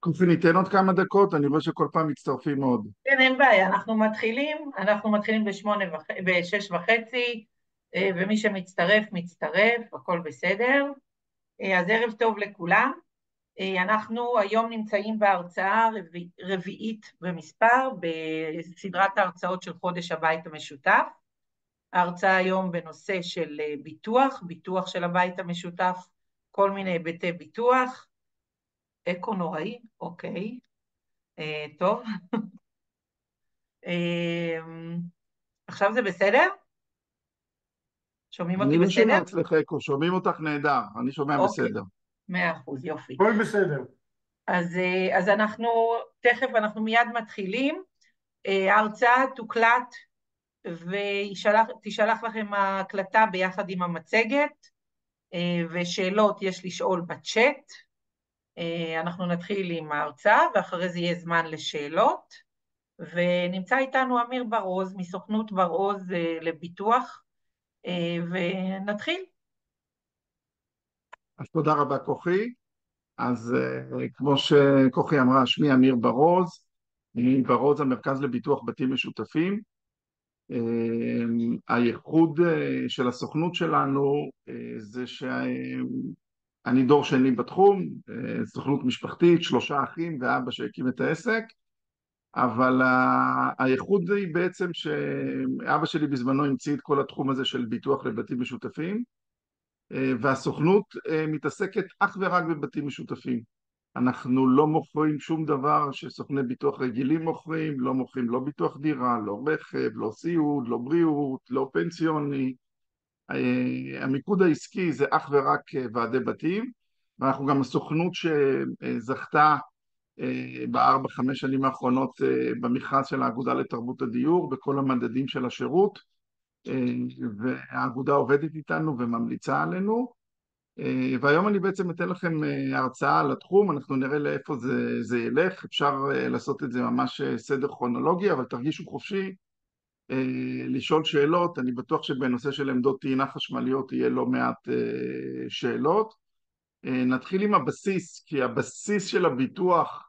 קופי, ניתן עוד כמה דקות, אני רואה שכל פעם מצטרפים עוד. כן, אין בעיה, אנחנו מתחילים בשש וחצי, ומי שמצטרף, מצטרף, הכל בסדר. אז ערב טוב לכולם. אנחנו היום נמצאים בהרצאה רביעית במספר, בסדרת ההרצאות של חודש הבית המשותף. ההרצאה היום בנושא של ביטוח של הבית המשותף, כל מיני היבטי ביטוח. אקו נוראי, אוקיי, טוב. עכשיו זה בסדר? שומעים אותי אני לא בסדר? שומע אצלך אקו, שומעים אותך נהדר, אני שומע אוקיי, בסדר. 100%, יופי. הכל בסדר. אז אנחנו מיד מתחילים. ההרצאה תוקלט ותישלח לכם ההקלטה ביחד עם המצגת, ושאלות יש לשאול בצ'אט. אנחנו נתחיל עם ההרצאה, ואחרי זה יהיה זמן לשאלות. ונמצא איתנו אמיר ברוז, מסוכנות ברוז לביטוח, ונתחיל. אז תודה רבה כוכי. אז כמו שכוכי אמרה, שמי אמיר ברוז, אני ברוז המרכז לביטוח בתים משותפים. הייחוד של הסוכנות שלנו זה שאני דור שני בתחום, סוכנות משפחתית, 3 אחים ואבא שהקים את העסק, אבל הייחוד היא בעצם שאבא שלי בזמנו המציא את כל התחום הזה של ביטוח לבתים משותפים, והסוכנות מתעסקת אך ורק בבתים משותפים. אנחנו לא מוכרים שום דבר שסוכני ביטוח רגילים מוכרים, לא מוכרים לא ביטוח דירה, לא רכב, לא סיעוד, לא בריאות, לא פנסיוני. המיקוד העסקי זה אך ורק ועדי בתים, ואנחנו גם הסוכנות שזכתה ב4-5 שנים האחרונות במכרז של האגודה לתרבות הדיור בכל המדדים של השירות, והאגודה עובדת איתנו וממליצה עלינו. והיום אני בעצם אתן לכם הרצאה על התחום, אנחנו נראה לאיפה זה ילך, אפשר לעשות את זה ממש סדר כרונולוגי, אבל תרגישו חופשי לשאול שאלות. אני בטוח שבנושא של עמדות טעינה חשמליות יהיה לא מעט שאלות. נתחיל עם הבסיס, כי הבסיס של הביטוח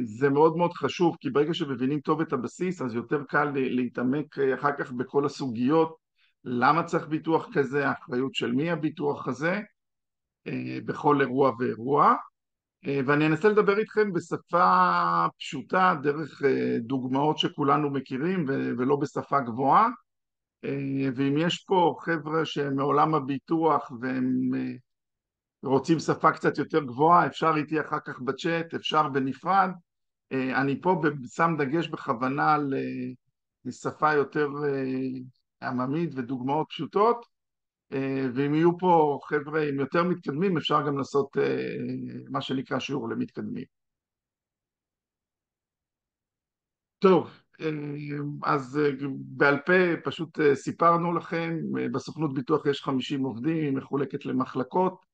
זה מאוד מאוד חשוב, כי ברגע שמבינים טוב את הבסיס אז יותר קל להתעמק אחר כך בכל הסוגיות, למה צריך ביטוח כזה, האחריות של מי הביטוח הזה בכל אירוע ואירוע. ואני אנסה לדבר איתכם בשפה פשוטה, דרך דוגמאות שכולנו מכירים ולא בשפה גבוהה. ואם יש פה חבר'ה שמעולם הביטוח והם רוצים שפה קצת יותר גבוהה, אפשר איתי אחר כך בצ'אט, אפשר בנפרד. אני פה שם דגש בכוונה לשפה יותר עממית ודוגמאות פשוטות, ואם יהיו פה חבר'ה עם יותר מתקדמים אפשר גם לעשות מה שנקרא שיעור למתקדמים. טוב, אז בעל פה פשוט סיפרנו לכם, בסוכנות ביטוח יש 50 עובדים, היא מחולקת למחלקות,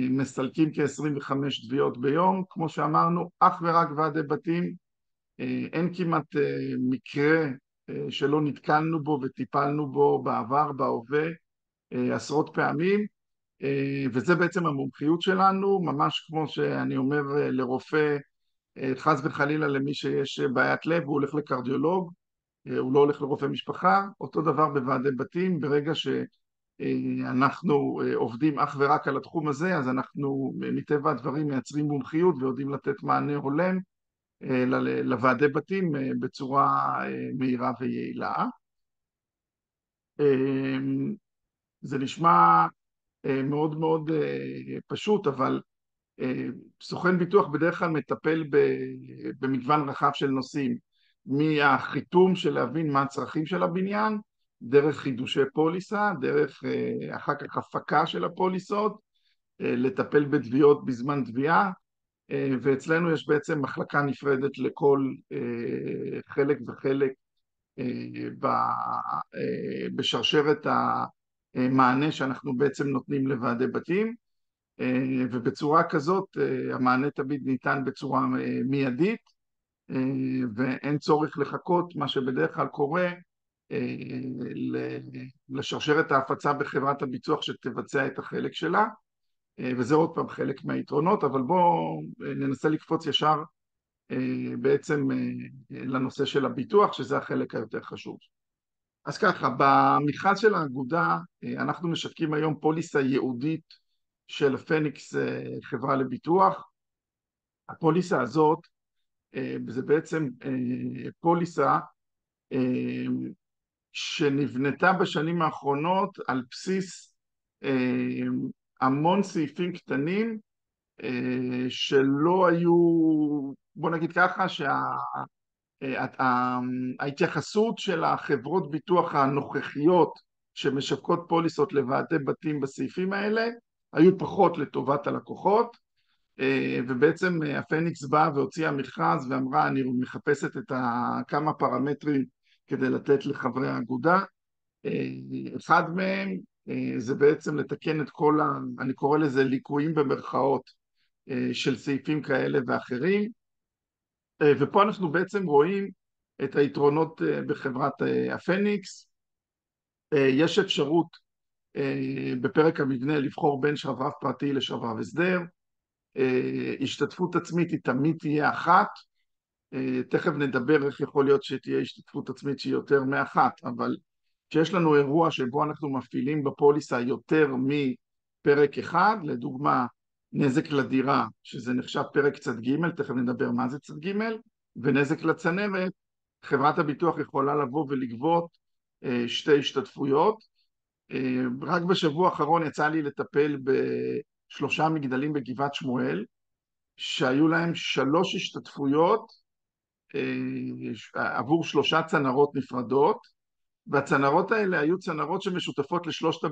מסלקים כ-25 תביעות ביום, כמו שאמרנו, אך ורק ועדי בתים, אין כמעט מקרה שלא נתקלנו בו וטיפלנו בו בעבר, בהווה, עשרות פעמים, וזה בעצם המומחיות שלנו, ממש כמו שאני אומר לרופא, חס וחלילה למי שיש בעיית לב, הוא הולך לקרדיולוג, הוא לא הולך לרופא משפחה, אותו דבר בוועדי בתים, ברגע שאנחנו עובדים אך ורק על התחום הזה, אז אנחנו מטבע הדברים מייצרים מומחיות ויודעים לתת מענה הולם לוועדי בתים בצורה מהירה ויעילה. זה נשמע מאוד מאוד פשוט, אבל סוכן ביטוח בדרך כלל מטפל במגוון רחב של נושאים, מהחיתום של להבין מה הצרכים של הבניין, דרך חידושי פוליסה, דרך אחר כך הפקה של הפוליסות, לטפל בתביעות בזמן תביעה, ואצלנו יש בעצם מחלקה נפרדת לכל חלק וחלק בשרשרת המענה שאנחנו בעצם נותנים לוועדי בתים, ובצורה כזאת המענה תמיד ניתן בצורה מיידית, ואין צורך לחכות, מה שבדרך כלל קורה לשרשרת ההפצה בחברת הביטוח שתבצע את החלק שלה, וזה עוד פעם חלק מהיתרונות, אבל בואו ננסה לקפוץ ישר בעצם לנושא של הביטוח, שזה החלק היותר חשוב. אז ככה, במכרז של האגודה אנחנו משווקים היום פוליסה ייעודית של פניקס חברה לביטוח. הפוליסה הזאת זה בעצם פוליסה שנבנתה בשנים האחרונות על בסיס המון סעיפים קטנים שלא היו, בוא נגיד ככה, ההתייחסות של החברות ביטוח הנוכחיות שמשווקות פוליסות לוועדי בתים בסעיפים האלה היו פחות לטובת הלקוחות, ובעצם הפניקס באה והוציאה מכרז ואמרה אני מחפשת את כמה פרמטרים כדי לתת לחברי האגודה. אחד מהם זה בעצם לתקן את כל אני קורא לזה ליקויים במרכאות של סעיפים כאלה ואחרים, ופה אנחנו בעצם רואים את היתרונות בחברת הפניקס. יש אפשרות בפרק המבנה לבחור בין שרברב פרטי לשרברב הסדר, השתתפות עצמית היא תמיד תהיה אחת, תכף נדבר איך יכול להיות שתהיה השתתפות עצמית שהיא יותר מאחת, אבל כשיש לנו אירוע שבו אנחנו מפעילים בפוליסה יותר מפרק אחד, לדוגמה נזק לדירה, שזה נחשב פרק צד ג', תכף נדבר מה זה צד ג', ונזק לצנרת, חברת הביטוח יכולה לבוא ולגבות שתי השתתפויות. רק בשבוע האחרון יצא לי לטפל בשלושה מגדלים בגבעת שמואל, שהיו להם 3 השתתפויות עבור 3 צנרות נפרדות, והצנרות האלה היו צנרות שמשותפות לשלושת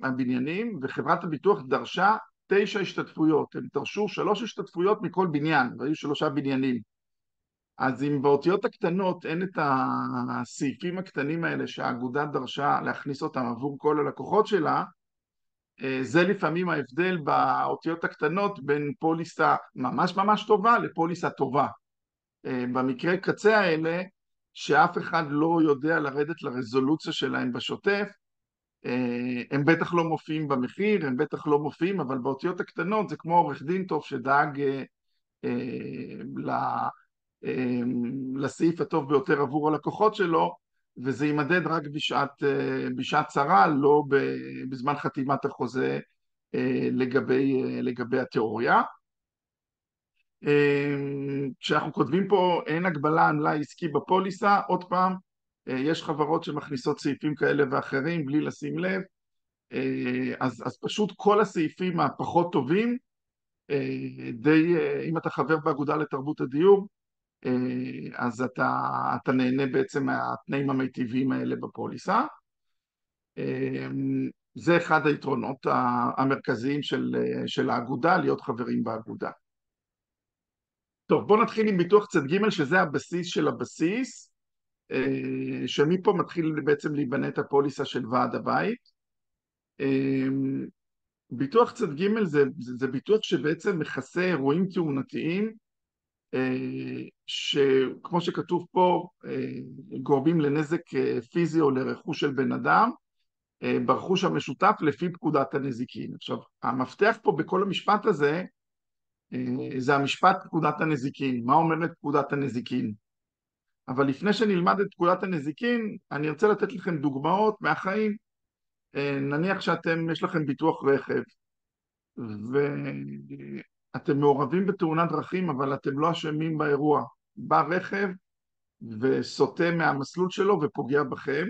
הבניינים, וחברת הביטוח דרשה 9 השתתפויות, הם דרשו 3 השתתפויות מכל בניין, והיו 3 בניינים. אז אם באותיות הקטנות אין את הסעיפים הקטנים האלה שהאגודה דרשה להכניס אותם עבור כל הלקוחות שלה, זה לפעמים ההבדל באותיות הקטנות בין פוליסה ממש ממש טובה לפוליסה טובה. במקרה קצה האלה, שאף אחד לא יודע לרדת לרזולוציה שלהם בשוטף, הם בטח לא מופיעים במחיר, הם בטח לא מופיעים, אבל באותיות הקטנות זה כמו עורך דין טוב שדאג לסעיף הטוב ביותר עבור הלקוחות שלו, וזה יימדד רק בשעת צרה, לא בזמן חתימת החוזה לגבי התיאוריה. כשאנחנו כותבים פה אין הגבלה על מלאי עסקי בפוליסה, עוד פעם, יש חברות שמכניסות סעיפים כאלה ואחרים בלי לשים לב, אז פשוט כל הסעיפים הפחות טובים, אם אתה חבר באגודה לתרבות הדיור, אז אתה נהנה בעצם מהתנאים המיטיביים האלה בפוליסה. זה אחד היתרונות המרכזיים של האגודה, להיות חברים באגודה. טוב, בואו נתחיל עם ביטוח צד ג', שזה הבסיס של הבסיס, שמפה מתחיל בעצם להיבנת הפוליסה של ועד הבית. ביטוח צד ג' זה ביטוח שבעצם מכסה אירועים תאונתיים, שכמו שכתוב פה, גורמים לנזק פיזי או לרכוש של בן אדם, ברכוש המשותף לפי פקודת הנזיקין. עכשיו, המפתח פה בכל המשפט הזה, זה המשפט פקודת הנזיקין. מה אומרת פקודת הנזיקין? אבל לפני שנלמד את פקודת הנזיקין, אני רוצה לתת לכם דוגמאות מהחיים. נניח יש לכם ביטוח רכב, ואתם מעורבים בתאונת דרכים, אבל אתם לא אשמים באירוע. בא רכב וסוטה מהמסלול שלו ופוגע בכם,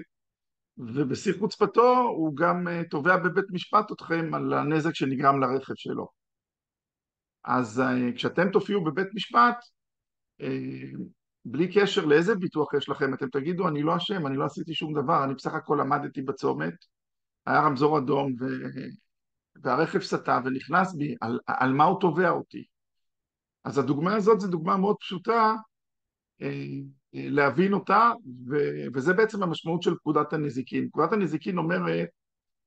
ובשיא חוצפתו הוא גם תובע בבית משפט אתכם על הנזק שנגרם לרכב שלו. אז כשאתם תופיעו בבית משפט, בלי קשר לאיזה ביטוח יש לכם, אתם תגידו אני לא אשם, אני לא עשיתי שום דבר, אני בסך הכל עמדתי בצומת, היה רמזור אדום והרכב סטה ונכנס בי, על מה הוא תובע אותי? אז הדוגמה הזאת זו דוגמה מאוד פשוטה להבין אותה, וזה בעצם המשמעות של פקודת הנזיקין. פקודת הנזיקין אומרת,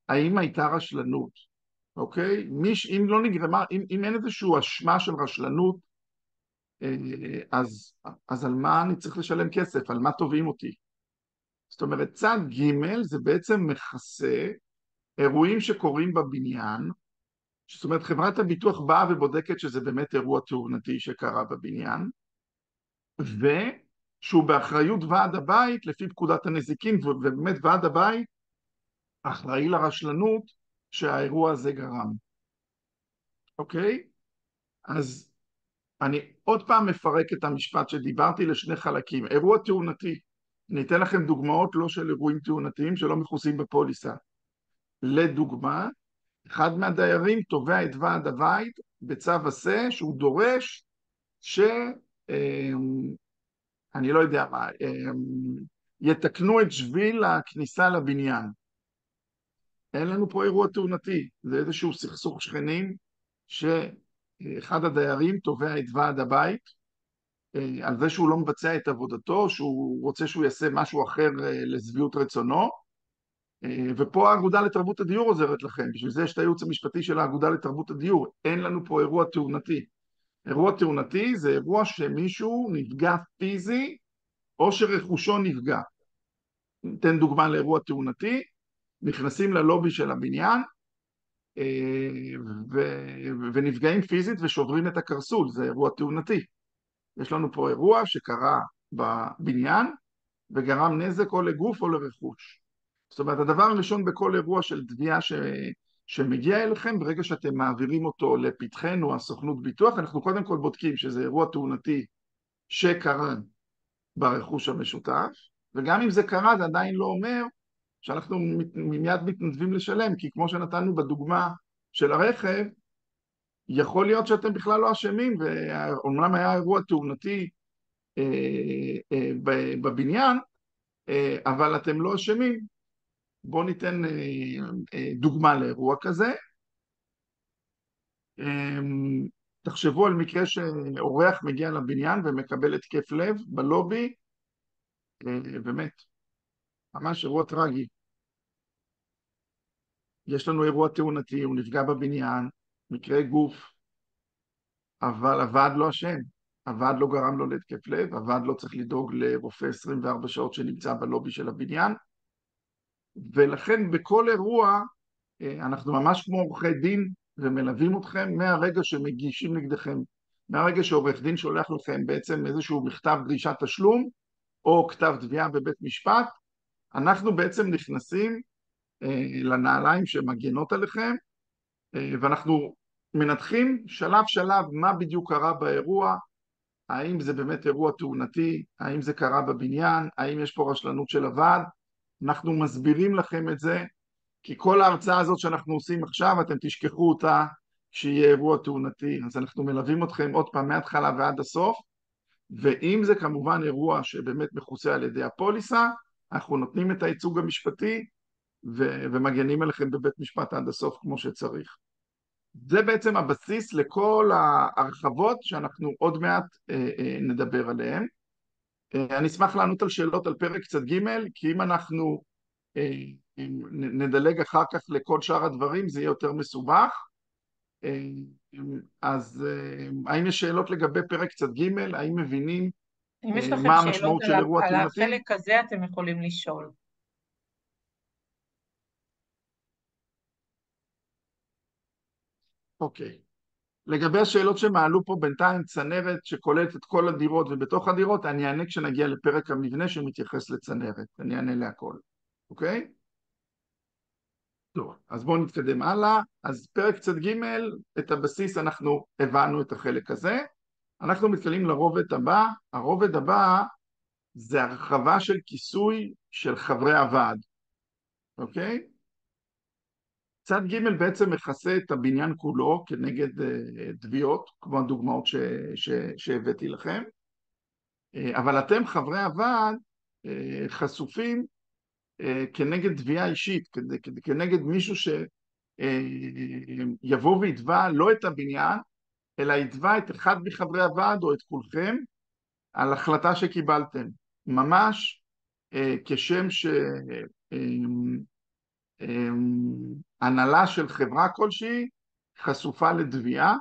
האם הייתה רשלנות? אוקיי? אם לא נגרמה, אם אין איזושהי אשמה של רשלנות, אז על מה אני צריך לשלם כסף? על מה תובעים אותי? זאת אומרת, צד ג' זה בעצם מכסה אירועים שקורים בבניין, זאת אומרת, חברת הביטוח באה ובודקת שזה באמת אירוע תאונתי שקרה בבניין, ושהוא באחריות ועד הבית לפי פקודת הנזיקין, ובאמת ועד הבית אחראי לרשלנות שהאירוע הזה גרם. אוקיי? אז אני עוד פעם מפרק את המשפט שדיברתי לשני חלקים. אירוע תאונתי, אני אתן לכם דוגמאות לא של אירועים תאונתיים שלא מכוסים בפוליסה. לדוגמה, אחד מהדיירים תובע את ועד הבית בצו עשה שהוא דורש אני לא יודע מה, יתקנו את שביל הכניסה לבניין. אין לנו פה אירוע תאונתי, זה איזשהו סכסוך שכנים שאחד הדיירים תובע את ועד הבית על זה שהוא לא מבצע את עבודתו, שהוא רוצה שהוא יעשה משהו אחר לשביעות רצונו, ופה האגודה לתרבות הדיור עוזרת לכם, בשביל זה יש את הייעוץ המשפטי של האגודה לתרבות הדיור. אין לנו פה אירוע תאונתי. אירוע תאונתי זה אירוע שמישהו נפגע פיזי או שרכושו נפגע. ניתן דוגמה לאירוע תאונתי, נכנסים ללובי של הבניין ונפגעים פיזית ושוברים את הקרסול, זה אירוע תאונתי. יש לנו פה אירוע שקרה בבניין וגרם נזק או לגוף או לרכוש. זאת אומרת, הדבר הראשון בכל אירוע של תביעה שמגיע אליכם, ברגע שאתם מעבירים אותו לפתחנו, הסוכנות ביטוח, אנחנו קודם כל בודקים שזה אירוע תאונתי שקרה ברכוש המשותף, וגם אם זה קרה, זה עדיין לא אומר שאנחנו מיד מתנדבים לשלם, כי כמו שנתנו בדוגמה של הרכב, יכול להיות שאתם בכלל לא אשמים, ואומנם היה אירוע תאונתי בבניין, אבל אתם לא אשמים. בואו ניתן דוגמה לאירוע כזה. תחשבו על מקרה שאורח מגיע לבניין ומקבל התקף לב בלובי, באמת, ממש אירוע טרגי. יש לנו אירוע תאונתי, הוא נפגע בבניין, מקרה גוף, אבל הוועד לא אשם, הוועד לא גרם לו להתקף לב, הוועד לא צריך לדאוג לרופא 24 שעות שנמצא בלובי של הבניין, ולכן בכל אירוע אנחנו ממש כמו עורכי דין ומלווים אתכם מהרגע שמגישים נגדכם, מהרגע שעורך דין שולח לכם בעצם איזשהו מכתב דרישת תשלום או כתב תביעה בבית משפט, אנחנו בעצם נכנסים לנעליים שמגנות עליכם, ואנחנו מנתחים שלב שלב מה בדיוק קרה באירוע, האם זה באמת אירוע תאונתי, האם זה קרה בבניין, האם יש פה רשלנות של הוועד, אנחנו מסבירים לכם את זה, כי כל ההרצאה הזאת שאנחנו עושים עכשיו, אתם תשכחו אותה כשיהיה אירוע תאונתי, אז אנחנו מלווים אתכם עוד פעם מההתחלה ועד הסוף, ואם זה כמובן אירוע שבאמת מכוסה על ידי הפוליסה, אנחנו נותנים את הייצוג המשפטי, ומגנים עליכם בבית משפט עד הסוף כמו שצריך. זה בעצם הבסיס לכל ההרחבות שאנחנו עוד מעט נדבר עליהן. אני אשמח לענות על שאלות על פרק קצת ג', כי אם אנחנו נדלג אחר כך לכל שאר הדברים זה יהיה יותר מסובך. אז האם יש שאלות לגבי פרק קצת ג', האם מבינים אם יש לכם מה שאלות המשמעות של אירוע על תאונתי? החלק הזה אתם יכולים לשאול. אוקיי. לגבי השאלות שמעלו פה בינתיים, צנרת שכוללת את כל הדירות ובתוך הדירות, אני אענה כשנגיע לפרק המבנה שמתייחס לצנרת, אני אענה להכל, אוקיי? טוב, אז בואו נתקדם הלאה. אז פרק קצת ג', את הבסיס אנחנו הבנו את החלק הזה. אנחנו מתקדמים לרובד הבא. הרובד הבא זה הרחבה של כיסוי של חברי הוועד, אוקיי? צד ג' בעצם מכסה את הבניין כולו כנגד תביעות, כמו הדוגמאות שהבאתי לכם, אבל אתם חברי הוועד חשופים כנגד תביעה אישית, כנגד מישהו שיבוא ויתבע לא את הבניין, אלא יתבע את אחד מחברי הוועד או את כולכם על החלטה שקיבלתם, ממש כשם הנהלה של חברה כלשהי חשופה לתביעה,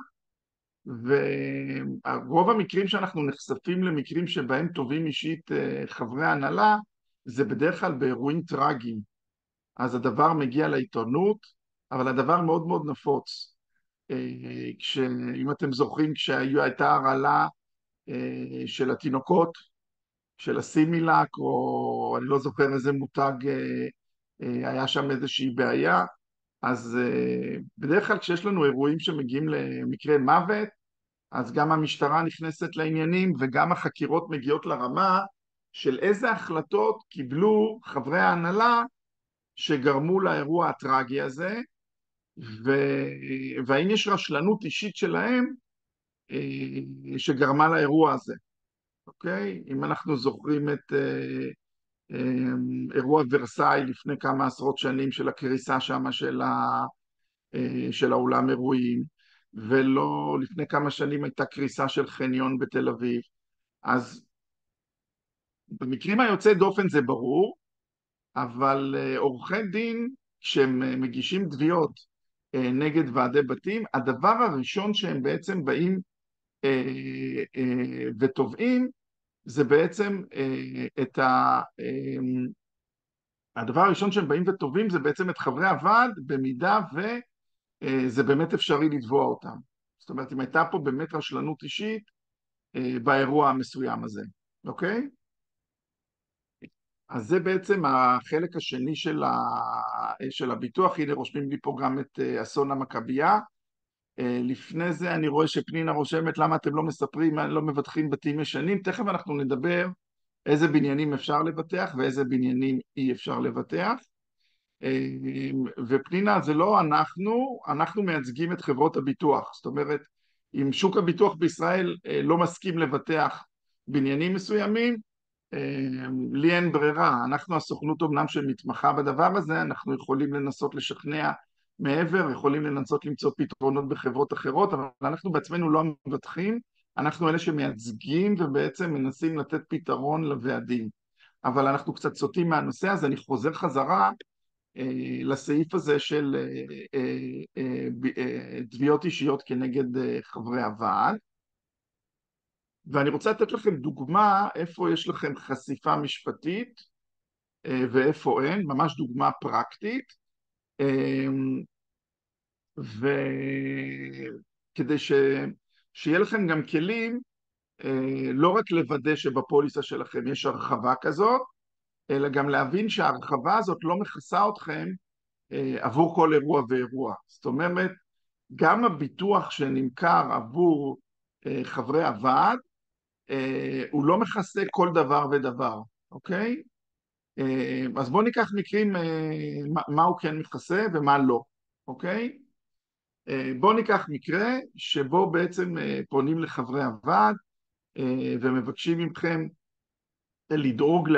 ורוב המקרים שאנחנו נחשפים למקרים שבהם תובעים אישית חברי הנהלה, זה בדרך כלל באירועים טרגיים, אז הדבר מגיע לעיתונות, אבל הדבר מאוד מאוד נפוץ. אם אתם זוכרים, כשהייתה הרעלה של התינוקות, של הסימילק, או אני לא זוכר איזה מותג, היה שם איזושהי בעיה, אז בדרך כלל כשיש לנו אירועים שמגיעים למקרה מוות, אז גם המשטרה נכנסת לעניינים וגם החקירות מגיעות לרמה של איזה החלטות קיבלו חברי ההנהלה שגרמו לאירוע הטרגי הזה, והאם יש רשלנות אישית שלהם שגרמה לאירוע הזה, אוקיי? אם אנחנו זוכרים את אירוע ורסאי לפני כמה עשרות שנים של הקריסה שם של האולם אירועים, ולא לפני כמה שנים הייתה קריסה של חניון בתל אביב, אז במקרים היוצא דופן זה ברור, אבל עורכי דין כשהם מגישים תביעות נגד ועדי בתים, הדבר הראשון שהם בעצם באים ותובעים זה בעצם הדבר הראשון שהם באים ותובעים זה בעצם את חברי הוועד, במידה וזה באמת אפשרי לתבוע אותם. זאת אומרת, אם הייתה פה באמת רשלנות אישית באירוע המסוים הזה, אוקיי? אז זה בעצם החלק השני של הביטוח. הנה רושמים לי פה גם את אסון המכבייה. לפני זה אני רואה שפנינה רושמת למה אתם לא מספרים, לא מבטחים בתים ישנים. תכף אנחנו נדבר איזה בניינים אפשר לבטח ואיזה בניינים אי אפשר לבטח. ופנינה, זה לא אנחנו מייצגים את חברות הביטוח. זאת אומרת, אם שוק הביטוח בישראל לא מסכים לבטח בניינים מסוימים, לי אין ברירה. אנחנו הסוכנות אומנם שמתמחה בדבר הזה, אנחנו יכולים לנסות לשכנע מעבר, יכולים לנסות למצוא פתרונות בחברות אחרות, אבל אנחנו בעצמנו לא המבטחים, אנחנו אלה שמייצגים ובעצם מנסים לתת פתרון לוועדים. אבל אנחנו קצת סוטים מהנושא, אז אני חוזר חזרה לסעיף הזה של תביעות אישיות כנגד חברי הוועד. ואני רוצה לתת לכם דוגמה איפה יש לכם חשיפה משפטית ואיפה אין, ממש דוגמה פרקטית, וכדי שיהיה לכם גם כלים לא רק לוודא שבפוליסה שלכם יש הרחבה כזאת, אלא גם להבין שההרחבה הזאת לא מכסה אתכם עבור כל אירוע ואירוע. זאת אומרת, גם הביטוח שנמכר עבור חברי הוועד, הוא לא מכסה כל דבר ודבר, אוקיי? אז בואו ניקח מקרים מה הוא כן מכסה ומה לא, אוקיי? בואו ניקח מקרה שבו בעצם פונים לחברי הוועד ומבקשים מכם לדאוג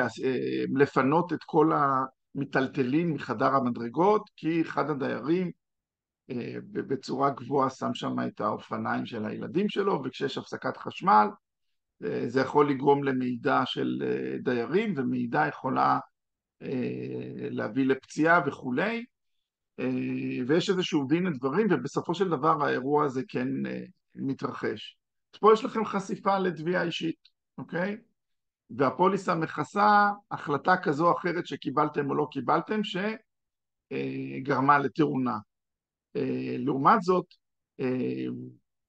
לפנות את כל המטלטלים מחדר המדרגות, כי אחד הדיירים בצורה גבוהה שם שם את האופניים של הילדים שלו, וכשיש הפסקת חשמל זה יכול לגרום למידע של דיירים, ומידע יכולה להביא לפציעה וכולי, ויש איזשהו דין לדברים, ובסופו של דבר האירוע הזה כן מתרחש. אז פה יש לכם חשיפה לתביעה אישית, אוקיי? והפוליסה מכסה החלטה כזו או אחרת שקיבלתם או לא קיבלתם, שגרמה לתאונה. לעומת זאת,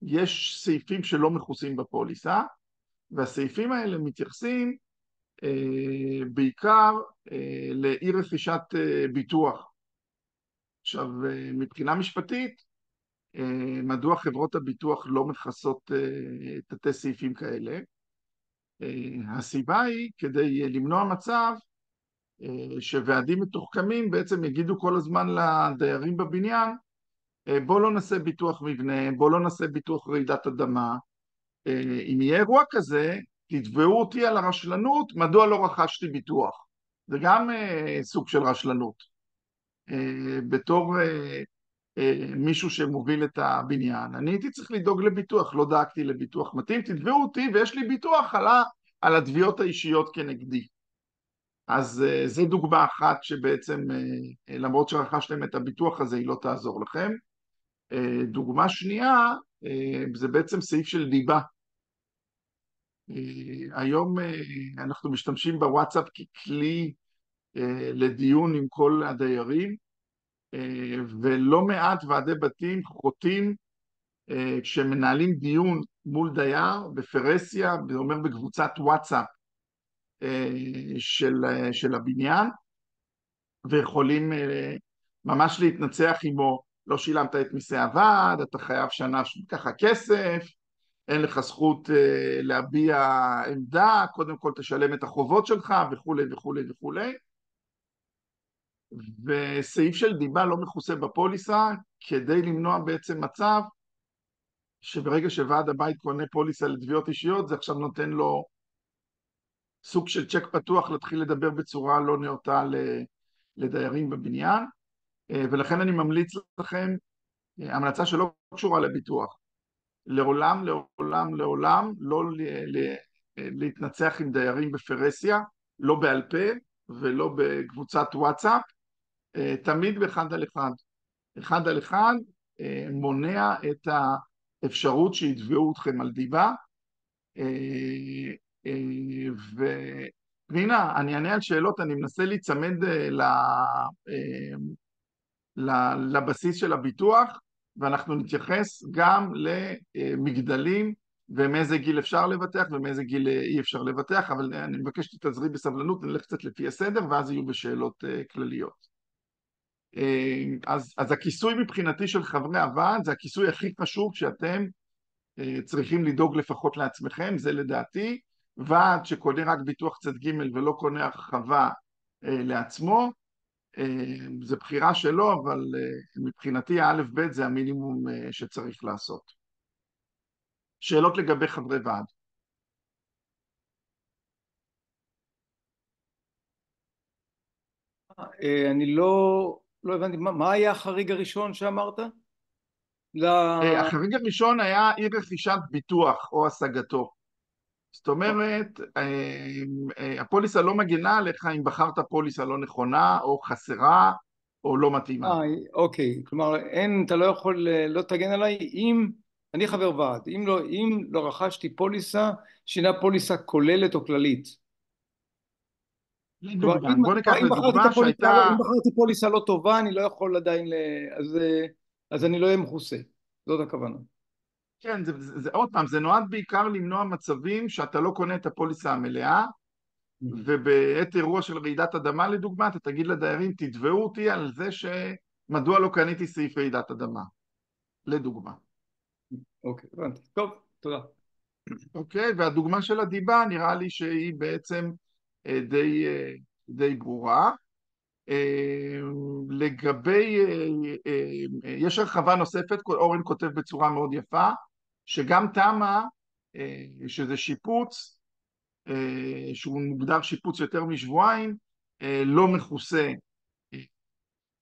יש סעיפים שלא מכוסים בפוליסה, והסעיפים האלה מתייחסים בעיקר לאי רכישת ביטוח. עכשיו, מבחינה משפטית, מדוע חברות הביטוח לא מכסות תתי סעיפים כאלה? הסיבה היא כדי למנוע מצב שוועדים מתוחכמים בעצם יגידו כל הזמן לדיירים בבניין, בוא לא נעשה ביטוח מבנה, בוא לא נעשה ביטוח רעידת אדמה. אם יהיה אירוע כזה, תתבעו אותי על הרשלנות, מדוע לא רכשתי ביטוח. זה גם סוג של רשלנות. בתור מישהו שמוביל את הבניין, אני הייתי צריך לדאוג לביטוח, לא דאגתי לביטוח מתאים, תתבעו אותי ויש לי ביטוח על התביעות האישיות כנגדי. אז זו דוגמה אחת שבעצם, למרות שרכשתם את הביטוח הזה, היא לא תעזור לכם. דוגמה שנייה, זה בעצם סעיף של דיבה. היום אנחנו משתמשים בוואטסאפ ככלי לדיון עם כל הדיירים, ולא מעט ועדי בתים חוטאים כשמנהלים דיון מול דייר בפרהסיה, זה אומר בקבוצת וואטסאפ של הבניין, ויכולים ממש להתנצח עמו, לא שילמת את מיסי הוועד, אתה חייב שנה ככה כסף, אין לך זכות להביע עמדה, קודם כל תשלם את החובות שלך וכולי וכולי וכולי. וסעיף של דיבה לא מכוסה בפוליסה כדי למנוע בעצם מצב שברגע שוועד הבית קונה פוליסה לתביעות אישיות, זה עכשיו נותן לו סוג של צ'ק פתוח להתחיל לדבר בצורה לא נאותה לדיירים בבניין, ולכן אני ממליץ לכם, המלצה שלא קשורה לביטוח, לעולם, לעולם, לעולם לא להתנצח עם דיירים בפרהסיה, לא בעל פה ולא בקבוצת וואטסאפ, תמיד באחד על אחד. אחד על אחד מונע את האפשרות שיתבעו אתכם על דיבה. ופנינה, אני אענה על שאלות, אני מנסה להיצמד לבסיס של הביטוח, ואנחנו נתייחס גם למגדלים ומאיזה גיל אפשר לבטח ומאיזה גיל אי אפשר לבטח, אבל אני מבקש שתתעזרי בסבלנות, נלך קצת לפי הסדר ואז יהיו בשאלות כלליות. אז הכיסוי מבחינתי של חברי הוועד זה הכיסוי הכי חשוב שאתם צריכים לדאוג לפחות לעצמכם, זה לדעתי. ועד שקונה רק ביטוח צד ג' ולא קונה הרחבה לעצמו, זה בחירה שלו, אבל מבחינתי האלף ב' זה המינימום שצריך לעשות. שאלות לגבי חברי ועד? אני לא הבנתי, מה היה החריג הראשון שאמרת? החריג הראשון היה אי רכישת ביטוח או השגתו. זאת אומרת, הפוליסה לא מגנה עליך אם בחרת פוליסה לא נכונה או חסרה או לא מתאימה. אוקיי, כלומר אתה לא יכול, לא תגן עליי אם אני חבר ועד, אם לא רכשתי פוליסה שהינה פוליסה כוללת או כללית. לדוגמה, בוא ניקח לדוגמה שהייתה... אם בחרתי פוליסה לא טובה, אני לא יכול עדיין, אז אני לא אהיה מכוסה, זאת הכוונה. כן, עוד פעם, זה נועד בעיקר למנוע מצבים שאתה לא קונה את הפוליסה המלאה, ובעת אירוע של רעידת אדמה לדוגמה, אתה תגיד לדיירים, תתבעו אותי על זה שמדוע לא קניתי סעיף רעידת אדמה, לדוגמה. אוקיי, הבנתי. טוב, תודה. אוקיי, והדוגמה של הדיבה נראה לי שהיא בעצם די ברורה. לגבי, יש הרחבה נוספת, אורן כותב בצורה מאוד יפה, שגם תמה, שזה שיפוץ, שהוא מוגדר שיפוץ יותר משבועיים, לא מכוסה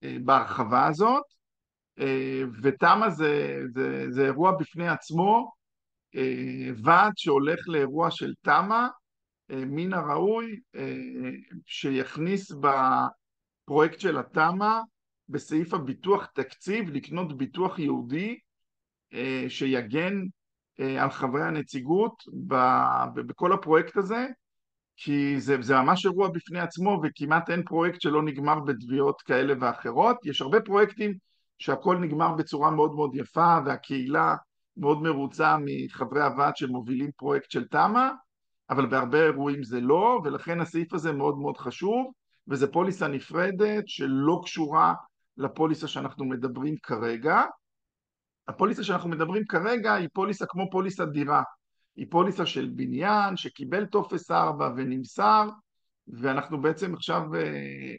בהרחבה הזאת, ותמה זה אירוע בפני עצמו, ועד שהולך לאירוע של תמה, מן הראוי שיכניס בפרויקט של התמה, בסעיף הביטוח תקציב, לקנות ביטוח יהודי שיגן על חברי הנציגות בכל הפרויקט הזה, כי זה ממש אירוע בפני עצמו, וכמעט אין פרויקט שלא נגמר בתביעות כאלה ואחרות. יש הרבה פרויקטים שהכל נגמר בצורה מאוד מאוד יפה, והקהילה מאוד מרוצה מחברי הוועד שמובילים פרויקט של תמה, אבל בהרבה אירועים זה לא, ולכן הסעיף הזה מאוד מאוד חשוב, וזה פוליסה נפרדת שלא קשורה לפוליסה שאנחנו מדברים כרגע. הפוליסה שאנחנו מדברים כרגע היא פוליסה כמו פוליסת דירה, היא פוליסה של בניין שקיבל טופס 4 ונמסר, ואנחנו בעצם עכשיו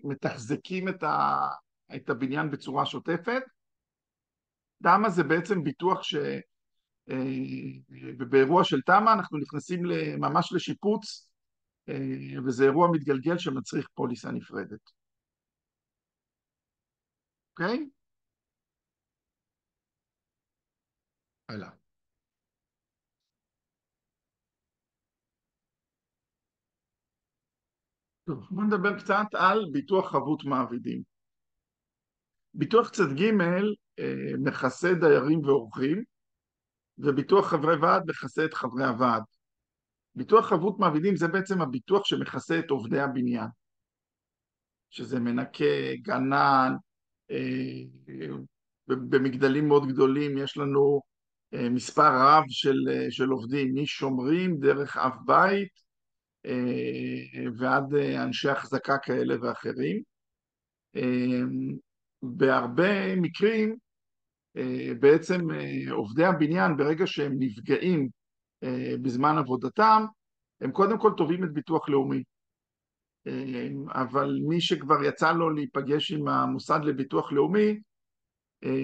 מתחזקים את הבניין בצורה שוטפת. תמה זה בעצם ביטוח ובאירוע של תמה אנחנו נכנסים ממש לשיפוץ, וזה אירוע מתגלגל שמצריך פוליסה נפרדת. אוקיי? הלאה. טוב, בוא נדבר קצת על ביטוח חבות מעבידים. ביטוח צד ג' מכסה דיירים ואורחים, וביטוח חברי ועד מכסה את חברי הוועד. ביטוח חבות מעבידים זה בעצם הביטוח שמכסה את עובדי הבניין. שזה מנקה, גנן, במגדלים מאוד גדולים יש לנו מספר רב של עובדים, משומרים דרך אב בית ועד אנשי החזקה כאלה ואחרים. בהרבה מקרים בעצם עובדי הבניין ברגע שהם נפגעים בזמן עבודתם, הם קודם כל תובעים את ביטוח לאומי. אבל מי שכבר יצא לו להיפגש עם המוסד לביטוח לאומי,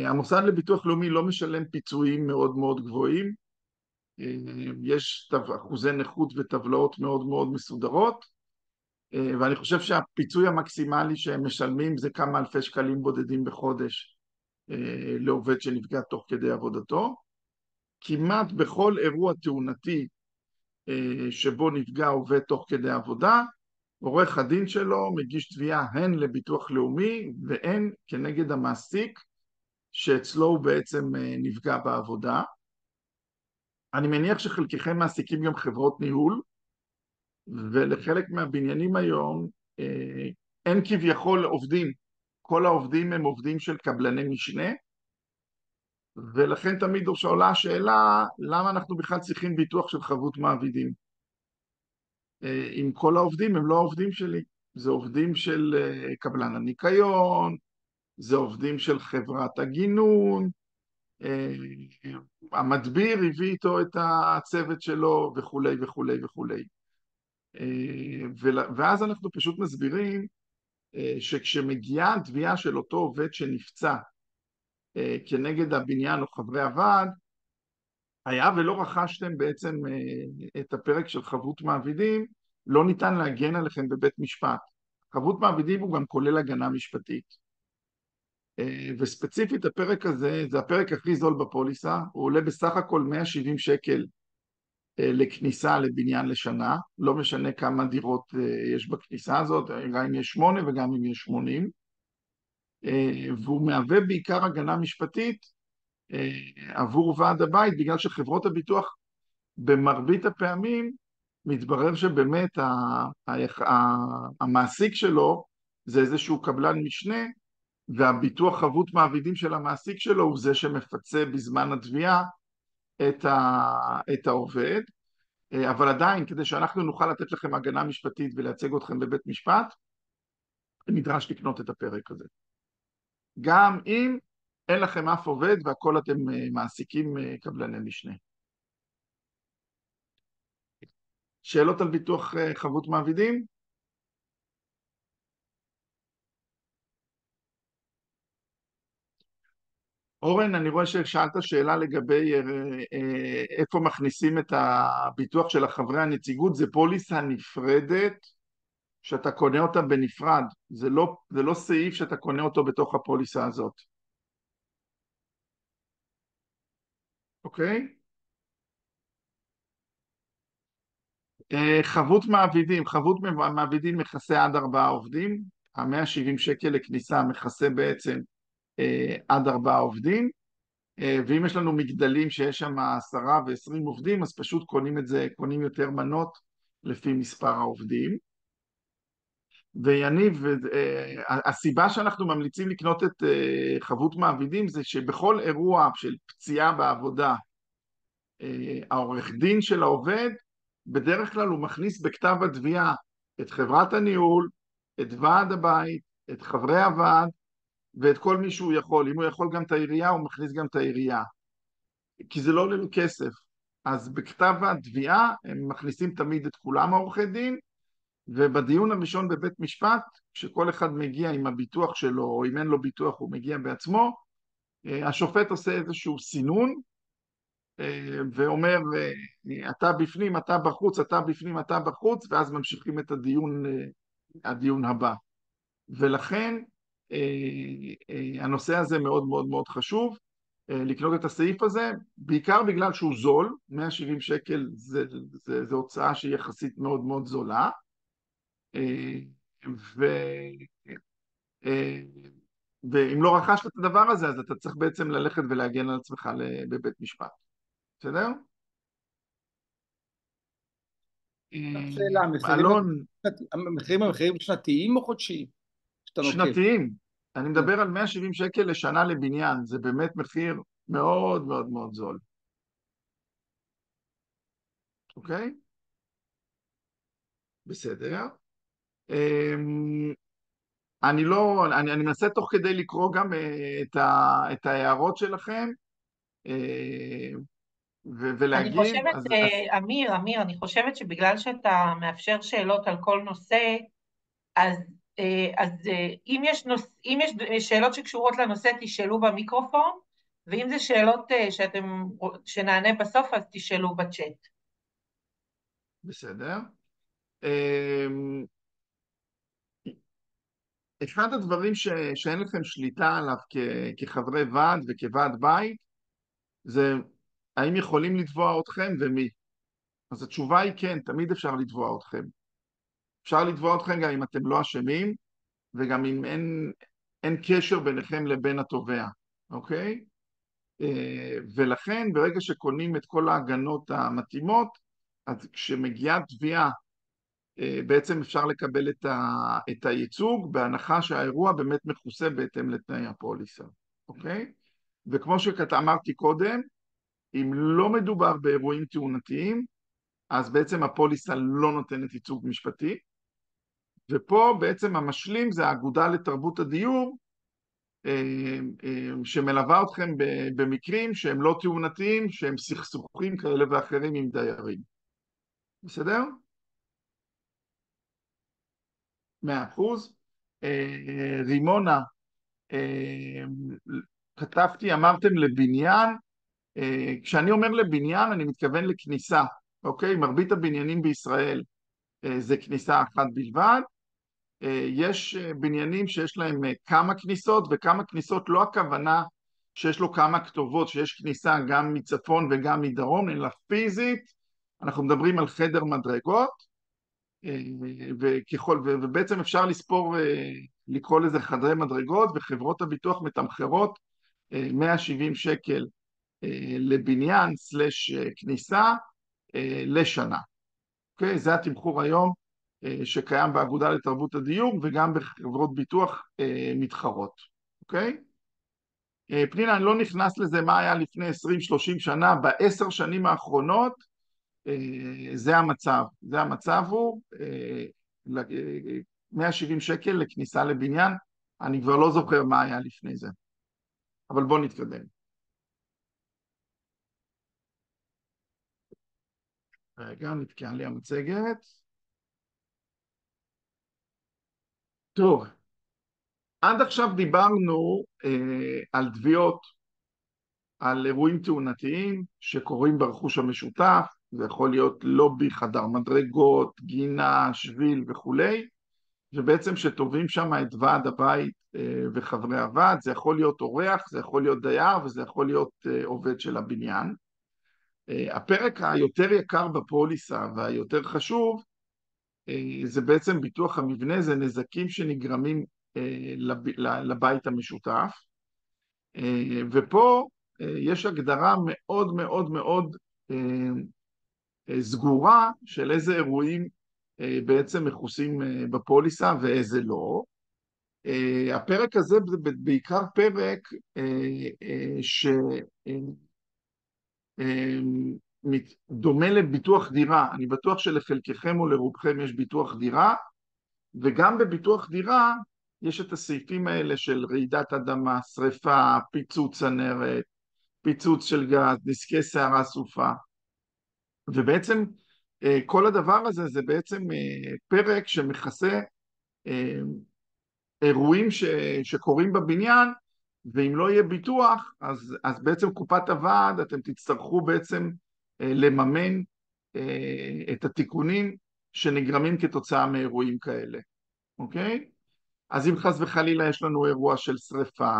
המוסד לביטוח לאומי לא משלם פיצויים מאוד מאוד גבוהים, יש אחוזי נכות וטבלאות מאוד מאוד מסודרות, ואני חושב שהפיצוי המקסימלי שהם משלמים זה כמה אלפי שקלים בודדים בחודש לעובד שנפגע תוך כדי עבודתו. כמעט בכל אירוע תאונתי שבו נפגע עובד תוך כדי עבודה, עורך הדין שלו מגיש תביעה הן לביטוח לאומי והן כנגד המעסיק שאצלו הוא בעצם נפגע בעבודה. אני מניח שחלקכם מעסיקים גם חברות ניהול, ולחלק מהבניינים היום אין כביכול עובדים, כל העובדים הם עובדים של קבלני משנה, ולכן תמיד עולה השאלה למה אנחנו בכלל צריכים ביטוח של חבות מעבידים. אם כל העובדים הם לא העובדים שלי, זה עובדים של קבלן הניקיון, זה עובדים של חברת הגינון, המדביר הביא איתו את הצוות שלו וכולי וכולי וכולי. ואז אנחנו פשוט מסבירים שכשמגיעה תביעה של אותו עובד שנפצע כנגד הבניין או חברי הוועד, היה ולא רכשתם בעצם את הפרק של חבות מעבידים, לא ניתן להגן עליכם בבית משפט. חבות מעבידים הוא גם כולל הגנה משפטית. וספציפית הפרק הזה, זה הפרק הכי זול בפוליסה, הוא עולה בסך הכל 170 שקל לכניסה לבניין לשנה, לא משנה כמה דירות יש בכניסה הזאת, גם אם יש 8 וגם אם יש 80, והוא מהווה בעיקר הגנה משפטית עבור ועד הבית, בגלל שחברות הביטוח במרבית הפעמים מתברר שבאמת המעסיק שלו זה איזשהו קבלן משנה, והביטוח חבות מעבידים של המעסיק שלו הוא זה שמפצה בזמן התביעה את העובד, אבל עדיין כדי שאנחנו נוכל לתת לכם הגנה משפטית ולייצג אתכם בבית משפט, נדרש לקנות את הפרק הזה. גם אם אין לכם אף עובד והכל אתם מעסיקים קבלני משנה. שאלות על ביטוח חבות מעבידים? אורן, אני רואה ששאלת שאלה לגבי איפה מכניסים את הביטוח של החברי הנציגות, זה פוליסה נפרדת שאתה קונה אותה בנפרד, זה לא סעיף שאתה קונה אותו בתוך הפוליסה הזאת. אוקיי? חבות מעבידים מכסה עד 4 עובדים, ה-170 שקל לכניסה מכסה בעצם עד 4 עובדים, ואם יש לנו מגדלים שיש שם 10 ו-20 עובדים, אז פשוט קונים יותר מנות לפי מספר העובדים. ויניב, הסיבה שאנחנו ממליצים לקנות את חבות מעבידים זה שבכל אירוע של פציעה בעבודה, העורך דין של העובד, בדרך כלל הוא מכניס בכתב התביעה את חברת הניהול, את ועד הבית, את חברי הוועד, ואת כל מי שהוא יכול. אם הוא יכול גם את העירייה, הוא מכניס גם את העירייה. כי זה לא עולה לו כסף. אז בכתב התביעה הם מכניסים תמיד את כולם העורכי דין, ובדיון הראשון בבית משפט, כשכל אחד מגיע עם הביטוח שלו, או אם אין לו ביטוח הוא מגיע בעצמו, השופט עושה איזשהו סינון, ואומר, אתה בפנים, אתה בחוץ, אתה בפנים, אתה בחוץ, ואז ממשיכים את הדיון הבא. ולכן הנושא הזה מאוד מאוד מאוד חשוב, לקנות את הסעיף הזה, בעיקר בגלל שהוא זול, 170 שקל זה הוצאה שהיא יחסית מאוד מאוד זולה, ואם לא רכשת את הדבר הזה, אז אתה צריך בעצם ללכת ולהגן על עצמך בבית משפט. בסדר? שאלה, המחירים שנתיים או חודשיים? שאתה נוקט? שנתיים. אני מדבר על 170 שקל לשנה לבניין, זה באמת מחיר מאוד מאוד מאוד זול. אוקיי? בסדר. אני לא, אני מנסה תוך כדי לקרוא גם את ההערות שלכם אני ולהגיב, חושבת, אמיר, אני חושבת שבגלל שאתה מאפשר שאלות על כל נושא, אז אם יש שאלות שקשורות לנושא, תשאלו במיקרופון, ואם זה שאלות שנענה בסוף, אז תשאלו בצ'אט. בסדר. אחד הדברים שאין לכם שליטה עליו כחברי ועד וכוועד בית, זה האם יכולים לתבוע אתכם ומי. אז התשובה היא כן, תמיד אפשר לתבוע אתכם. אפשר לתבוע אתכם גם אם אתם לא אשמים, וגם אם אין קשר ביניכם לבין התובע, אוקיי? ולכן ברגע שקונים את כל ההגנות המתאימות, אז כשמגיעה תביעה, בעצם אפשר לקבל את הייצוג, בהנחה שהאירוע באמת מכוסה בהתאם לתנאי הפוליסה, אוקיי? וכמו שאמרתי קודם, אם לא מדובר באירועים תאונתיים, אז בעצם הפוליסה לא נותנת ייצוג משפטי, ופה בעצם המשלים זה האגודה לתרבות הדיור, שמלווה אתכם במקרים שהם לא תאונתיים, שהם סכסוכים כאלה ואחרים עם דיירים. בסדר? 100%. רימונה, כתבתי, אמרתם לבניין, כשאני אומר לבניין אני מתכוון לכניסה, אוקיי? מרבית הבניינים בישראל זה כניסה אחת בלבד, יש בניינים שיש להם כמה כניסות, וכמה כניסות לא הכוונה שיש לו כמה כתובות, שיש כניסה גם מצפון וגם מדרום, אלא פיזית, אנחנו מדברים על חדר מדרגות, ובעצם אפשר לספור, לקרוא לזה חדרי מדרגות, וחברות הביטוח מתמחרות 170 שקל לבניין סלש כניסה לשנה. אוקיי? זה התמחור היום שקיים באגודה לתרבות הדיור וגם בחברות ביטוח מתחרות. אוקיי? פנינה, אני לא נכנס לזה מה היה לפני 20-30 שנה, ב10 שנים האחרונות זה המצב. זה המצב הוא 170 שקל לכניסה לבניין, אני כבר לא זוכר מה היה לפני זה. אבל בואו נתקדם. רגע, נתקעה לי המצגת. טוב, עד עכשיו דיברנו על תביעות, על אירועים תאונתיים שקורים ברכוש המשותף, זה יכול להיות לובי, חדר מדרגות, גינה, שביל וכולי, ובעצם שתובעים שם את ועד הבית וחברי הוועד, זה יכול להיות אורח, זה יכול להיות דייר וזה יכול להיות עובד של הבניין. הפרק היותר יקר בפוליסה והיותר חשוב, זה בעצם ביטוח המבנה, זה נזקים שנגרמים לבית המשותף, ופה יש הגדרה מאוד מאוד מאוד סגורה של איזה אירועים בעצם מכוסים בפוליסה ואיזה לא. הפרק הזה זה בעיקר פרק שדומה לביטוח דירה, אני בטוח שלחלקכם או לרובכם יש ביטוח דירה, וגם בביטוח דירה יש את הסעיפים האלה של רעידת אדמה, שריפה, פיצוץ צנרת, פיצוץ של גז, נזקי שערה סופה, ובעצם כל הדבר הזה זה בעצם פרק שמכסה אירועים שקורים בבניין, ואם לא יהיה ביטוח, אז בעצם קופת הוועד, אתם תצטרכו בעצם לממן את התיקונים שנגרמים כתוצאה מאירועים כאלה, אוקיי? אז אם חס וחלילה יש לנו אירוע של שריפה,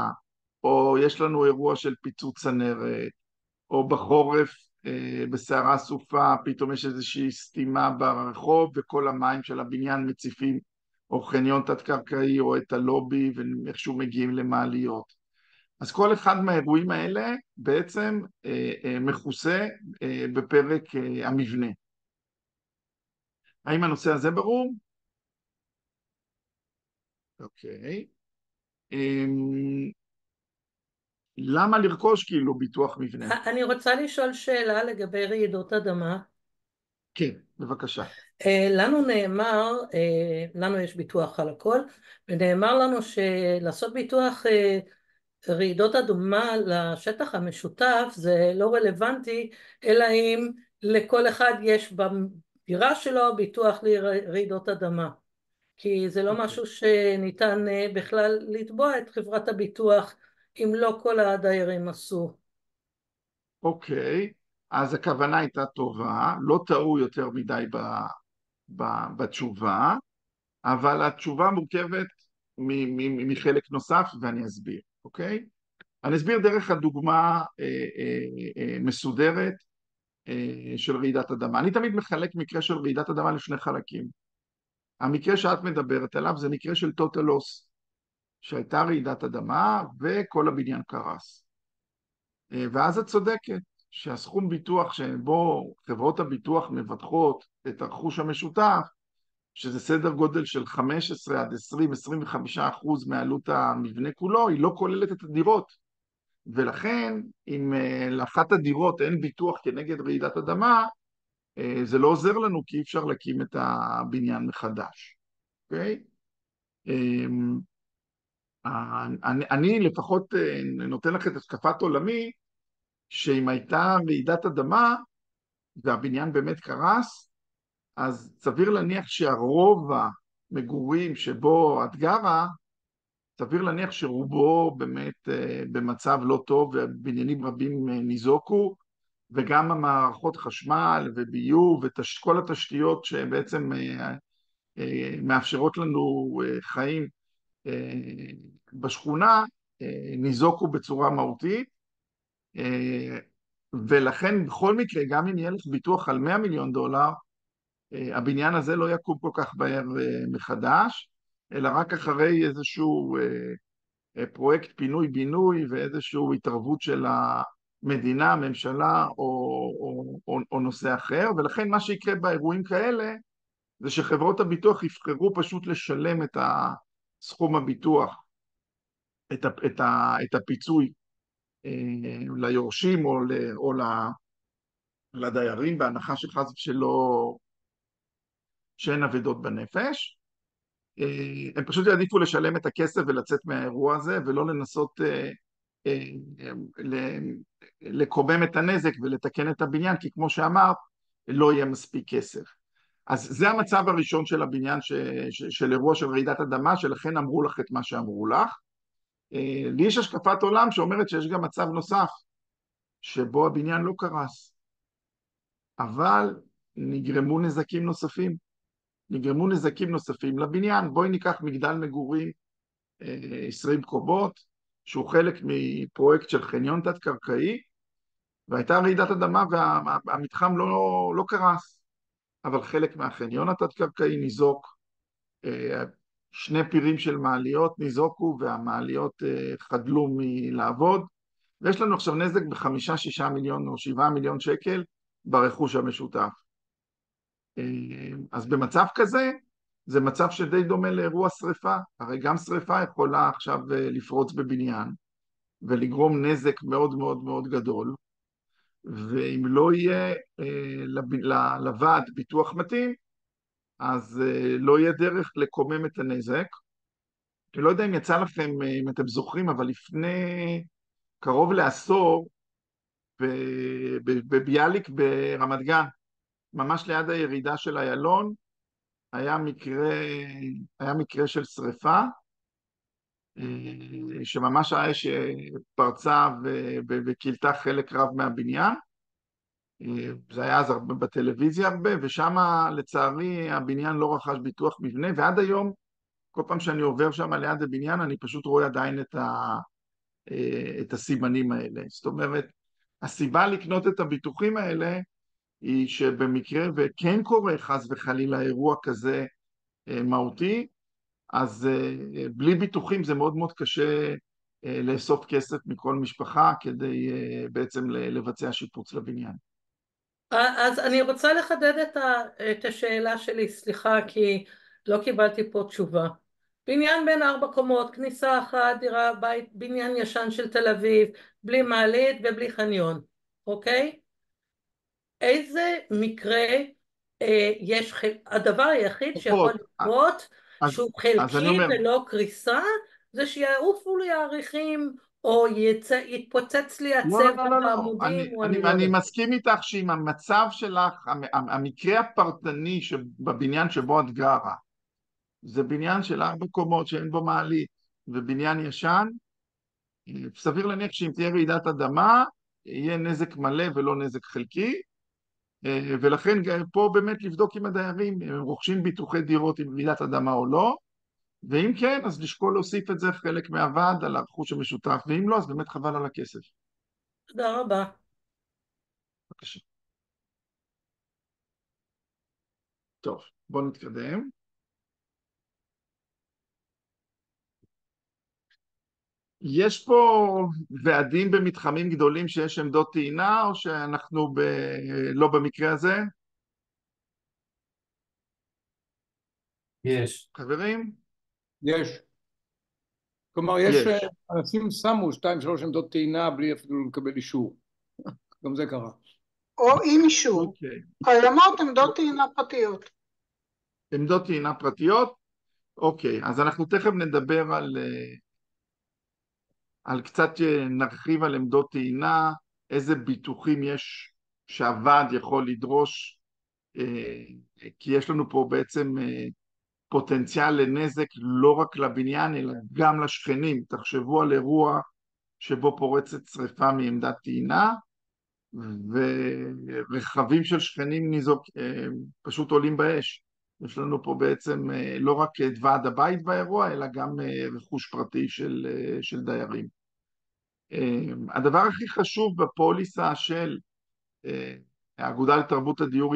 או יש לנו אירוע של פיצוץ צנרת, או בחורף בסערה סופה, פתאום יש איזושהי סתימה ברחוב, וכל המים של הבניין מציפים, או חניון תת-קרקעי, או את הלובי, ואיכשהו מגיעים למעליות. אז כל אחד מהאירועים האלה בעצם מכוסה בפרק המבנה. האם הנושא הזה ברור? אוקיי. למה לרכוש כאילו ביטוח מבנה? אני רוצה לשאול שאלה לגבי רעידות אדמה. כן, בבקשה. לנו נאמר, לנו יש ביטוח על הכל, ונאמר לנו שלעשות ביטוח רעידות אדמה לשטח המשותף זה לא רלוונטי, אלא אם לכל אחד יש בדירה שלו ביטוח לרעידות אדמה. כי זה לא משהו שניתן בכלל לתבוע את חברת הביטוח אם לא כל הדיירים עשו. אוקיי, אז הכוונה הייתה טובה, לא טעו יותר מדי בתשובה, אבל התשובה מורכבת מחלק נוסף ואני אסביר, אוקיי? אני אסביר דרך הדוגמה מסודרת של רעידת אדמה. אני תמיד מחלק מקרה של רעידת אדמה לשני חלקים. המקרה שאת מדברת עליו זה מקרה של total loss, שהייתה רעידת אדמה וכל הבניין קרס. ואז את צודקת שהסכום ביטוח שבו חברות הביטוח מבטחות את הרכוש המשותף, שזה סדר גודל של 15 עד 20-25% מעלות המבנה כולו, היא לא כוללת את הדירות. ולכן, אם לאחת הדירות אין ביטוח כנגד רעידת אדמה, זה לא עוזר לנו כי אי אפשר להקים את הבניין מחדש. אוקיי? אני לפחות נותן לך את השקפת עולמי, שאם הייתה רעידת אדמה והבניין באמת קרס, אז סביר להניח שהרוב המגורים שבו את גרה, סביר להניח שרובו באמת במצב לא טוב ובניינים רבים ניזוקו, וגם המערכות חשמל וביוב וכל התשתיות שבעצם מאפשרות לנו חיים בשכונה ניזוקו בצורה מהותית, ולכן בכל מקרה גם אם יהיה לך ביטוח על 100 מיליון דולר, הבניין הזה לא יקום כל כך מהר מחדש, אלא רק אחרי איזשהו פרויקט פינוי-בינוי ואיזשהו התערבות של המדינה, הממשלה או נושא אחר, ולכן מה שיקרה באירועים כאלה זה שחברות הביטוח יבחרו פשוט לשלם את סכום הביטוח, את הפיצוי ליורשים או לדיירים, בהנחה שחס ושלא שאין אבדות בנפש. הם פשוט יעדיפו לשלם את הכסף ולצאת מהאירוע הזה, ולא לנסות לקומם את הנזק ולתקן את הבניין, כי כמו שאמרת, לא יהיה מספיק כסף. אז זה המצב הראשון של הבניין, של אירוע של רעידת אדמה, שלכן אמרו לך את מה שאמרו לך. לי יש השקפת עולם שאומרת שיש גם מצב נוסף, שבו הבניין לא קרס, אבל נגרמו נזקים נוספים. נגרמו נזקים נוספים לבניין. בואי ניקח מגדל מגורים 20 קומות, שהוא חלק מפרויקט של חניון תת-קרקעי, והייתה רעידת אדמה והמתחם לא קרס, אבל חלק מהחניון התת-קרקעי ניזוק, שני פירים של מעליות ניזוקו והמעליות חדלו מלעבוד, ויש לנו עכשיו נזק ב5-6 מיליון או 7 מיליון שקל ברכוש המשותף. אז במצב כזה, זה מצב שדי דומה לאירוע שריפה, הרי גם שריפה יכולה עכשיו לפרוץ בבניין ולגרום נזק מאוד מאוד מאוד גדול, ואם לא יהיה לוועד ביטוח מתאים, אז לא יהיה דרך לקומם את הנזק. אני לא יודע אם יצא לכם, אם אתם זוכרים, אבל לפני קרוב לעשור, בביאליק ברמת גן, ממש ליד הירידה של איילון, היה מקרה של שריפה, שממש האש פרצה וקילתה חלק רב מהבניין. זה היה אז בטלוויזיה הרבה, ושם לצערי הבניין לא רכש ביטוח מבנה, ועד היום כל פעם שאני עובר שם ליד הבניין אני פשוט רואה עדיין את הסימנים האלה. זאת אומרת, הסיבה לקנות את הביטוחים האלה היא שבמקרה וכן קורה חס וחלילה אירוע כזה מהותי, אז בלי ביטוחים זה מאוד מאוד קשה לאסוף כסף מכל משפחה כדי בעצם לבצע שיפוץ לבניין. אז אני רוצה לחדד את השאלה שלי, סליחה, כי לא קיבלתי פה תשובה. בניין בין 4 קומות, כניסה אחת, דירה, בית, בניין ישן של תל אביב, בלי מעלית ובלי חניון, אוקיי? איזה מקרה הדבר היחיד שיכול פחות. לקרות אז, שהוא אז אני חלקי אומר, ולא קריסה, זה שיעופו לי העריכים, או יתפוצץ לי לא, לא, הצבע לא, לא, לא. בעמודים, או אני לא אני יודעת. מסכים איתך שעם המצב שלך, המקרה הפרטני בבניין שבו את גרה, זה בניין של 4 קומות שאין בו מעלית, ובניין ישן, סביר להניח שאם תהיה רעידת אדמה, יהיה נזק מלא ולא נזק חלקי, ולכן פה באמת לבדוק עם הדיירים, אם הם רוכשים ביטוחי דירות עם רעידת אדמה או לא, ואם כן, אז לשקול להוסיף את זה חלק מהוועד על הרכוש המשותף, ואם לא, אז באמת חבל על הכסף. תודה רבה. בבקשה. טוב, בואו נתקדם. יש פה ועדים במתחמים גדולים שיש עמדות טעינה, או שאנחנו לא במקרה הזה? יש. חברים? יש. כלומר, יש יש. אנשים שמו 2-3 עמדות טעינה בלי אפילו לקבל אישור. גם זה קרה. או עם אישור. אוקיי. קיימות עמדות טעינה פרטיות. עמדות טעינה פרטיות? אוקיי, אז אנחנו תכף נדבר על קצת נרחיב על עמדות טעינה, איזה ביטוחים יש שהוועד יכול לדרוש, כי יש לנו פה בעצם פוטנציאל לנזק לא רק לבניין אלא גם לשכנים. תחשבו על אירוע שבו פורצת שריפה מעמדת טעינה ורכבים של שכנים פשוט עולים באש. יש לנו פה בעצם לא רק את ועד הבית באירוע אלא גם רכוש פרטי של דיירים. הדבר הכי חשוב בפוליסה של האגודה לתרבות הדיור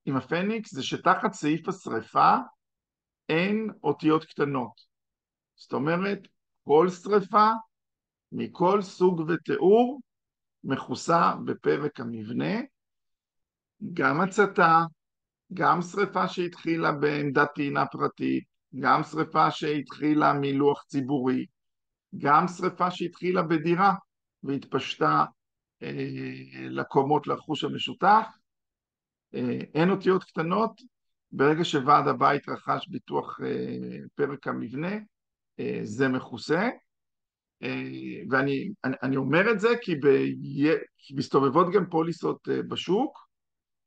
עם הפניקס זה שתחת סעיף השריפה אין אותיות קטנות. זאת אומרת, כל שריפה מכל סוג ותיאור מכוסה בפרק המבנה, גם הצתה, גם שריפה שהתחילה בעמדת טעינה פרטית, גם שריפה שהתחילה מלוח ציבורי, גם שריפה שהתחילה בדירה והתפשטה לקומות לרכוש המשותף. אין אותיות קטנות. ברגע שוועד הבית רכש ביטוח פרק המבנה, זה מכוסה. ואני אומר את זה כי מסתובבות גם פוליסות בשוק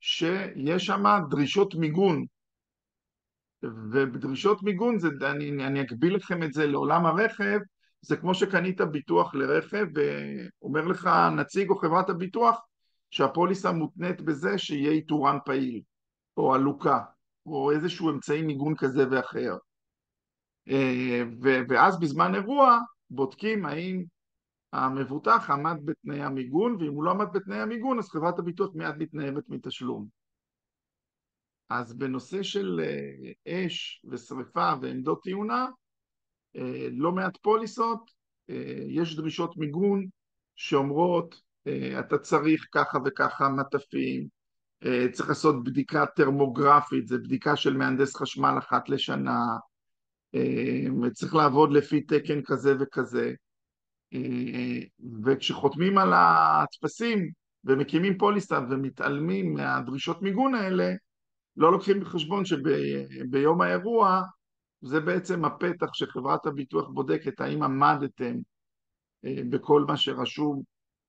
שיש שם דרישות מיגון, ובדרישות מיגון אני אקביל לכם את זה לעולם הרכב. זה כמו שקנית ביטוח לרכב ואומר לך נציג או חברת הביטוח שהפוליסה מותנית בזה שיהיה איתורן פעיל או עלוקה או איזשהו אמצעי מיגון כזה ואחר, ואז בזמן אירוע בודקים האם המבוטח עמד בתנאי המיגון, ואם הוא לא עמד בתנאי המיגון אז חברת הביטוח מיד מתנערת מתשלום. אז בנושא של אש ושריפה ועמדות טעינה, לא מעט פוליסות, יש דרישות מיגון שאומרות אתה צריך ככה וככה מטפים, צריך לעשות בדיקה טרמוגרפית, זה בדיקה של מהנדס חשמל אחת לשנה, צריך לעבוד לפי תקן כזה וכזה, וכשחותמים על הטפסים ומקימים פוליסה ומתעלמים מהדרישות מיגון האלה, לא לוקחים בחשבון שביום האירוע זה בעצם הפתח שחברת הביטוח בודקת האם עמדתם בכל מה שרשום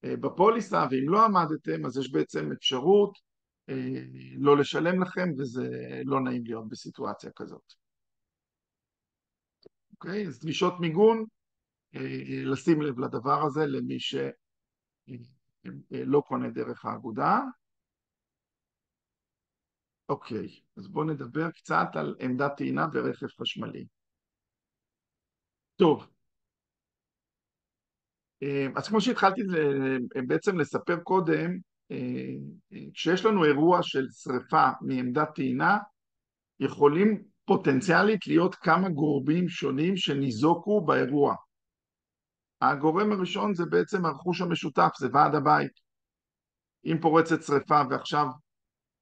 בפוליסה, ואם לא עמדתם אז יש בעצם אפשרות לא לשלם לכם, וזה לא נעים להיות בסיטואציה כזאת. אוקיי, אז דרישות מיגון, לשים לב לדבר הזה למי שלא קונה דרך האגודה. אוקיי, אז בואו נדבר קצת על עמדת טעינה ורכב חשמלי. טוב, אז כמו שהתחלתי בעצם לספר קודם, כשיש לנו אירוע של שריפה מעמדת טעינה, יכולים פוטנציאלית להיות כמה גורמים שונים שניזוקו באירוע. הגורם הראשון זה בעצם הרכוש המשותף, זה ועד הבית. אם פורצת שריפה ועכשיו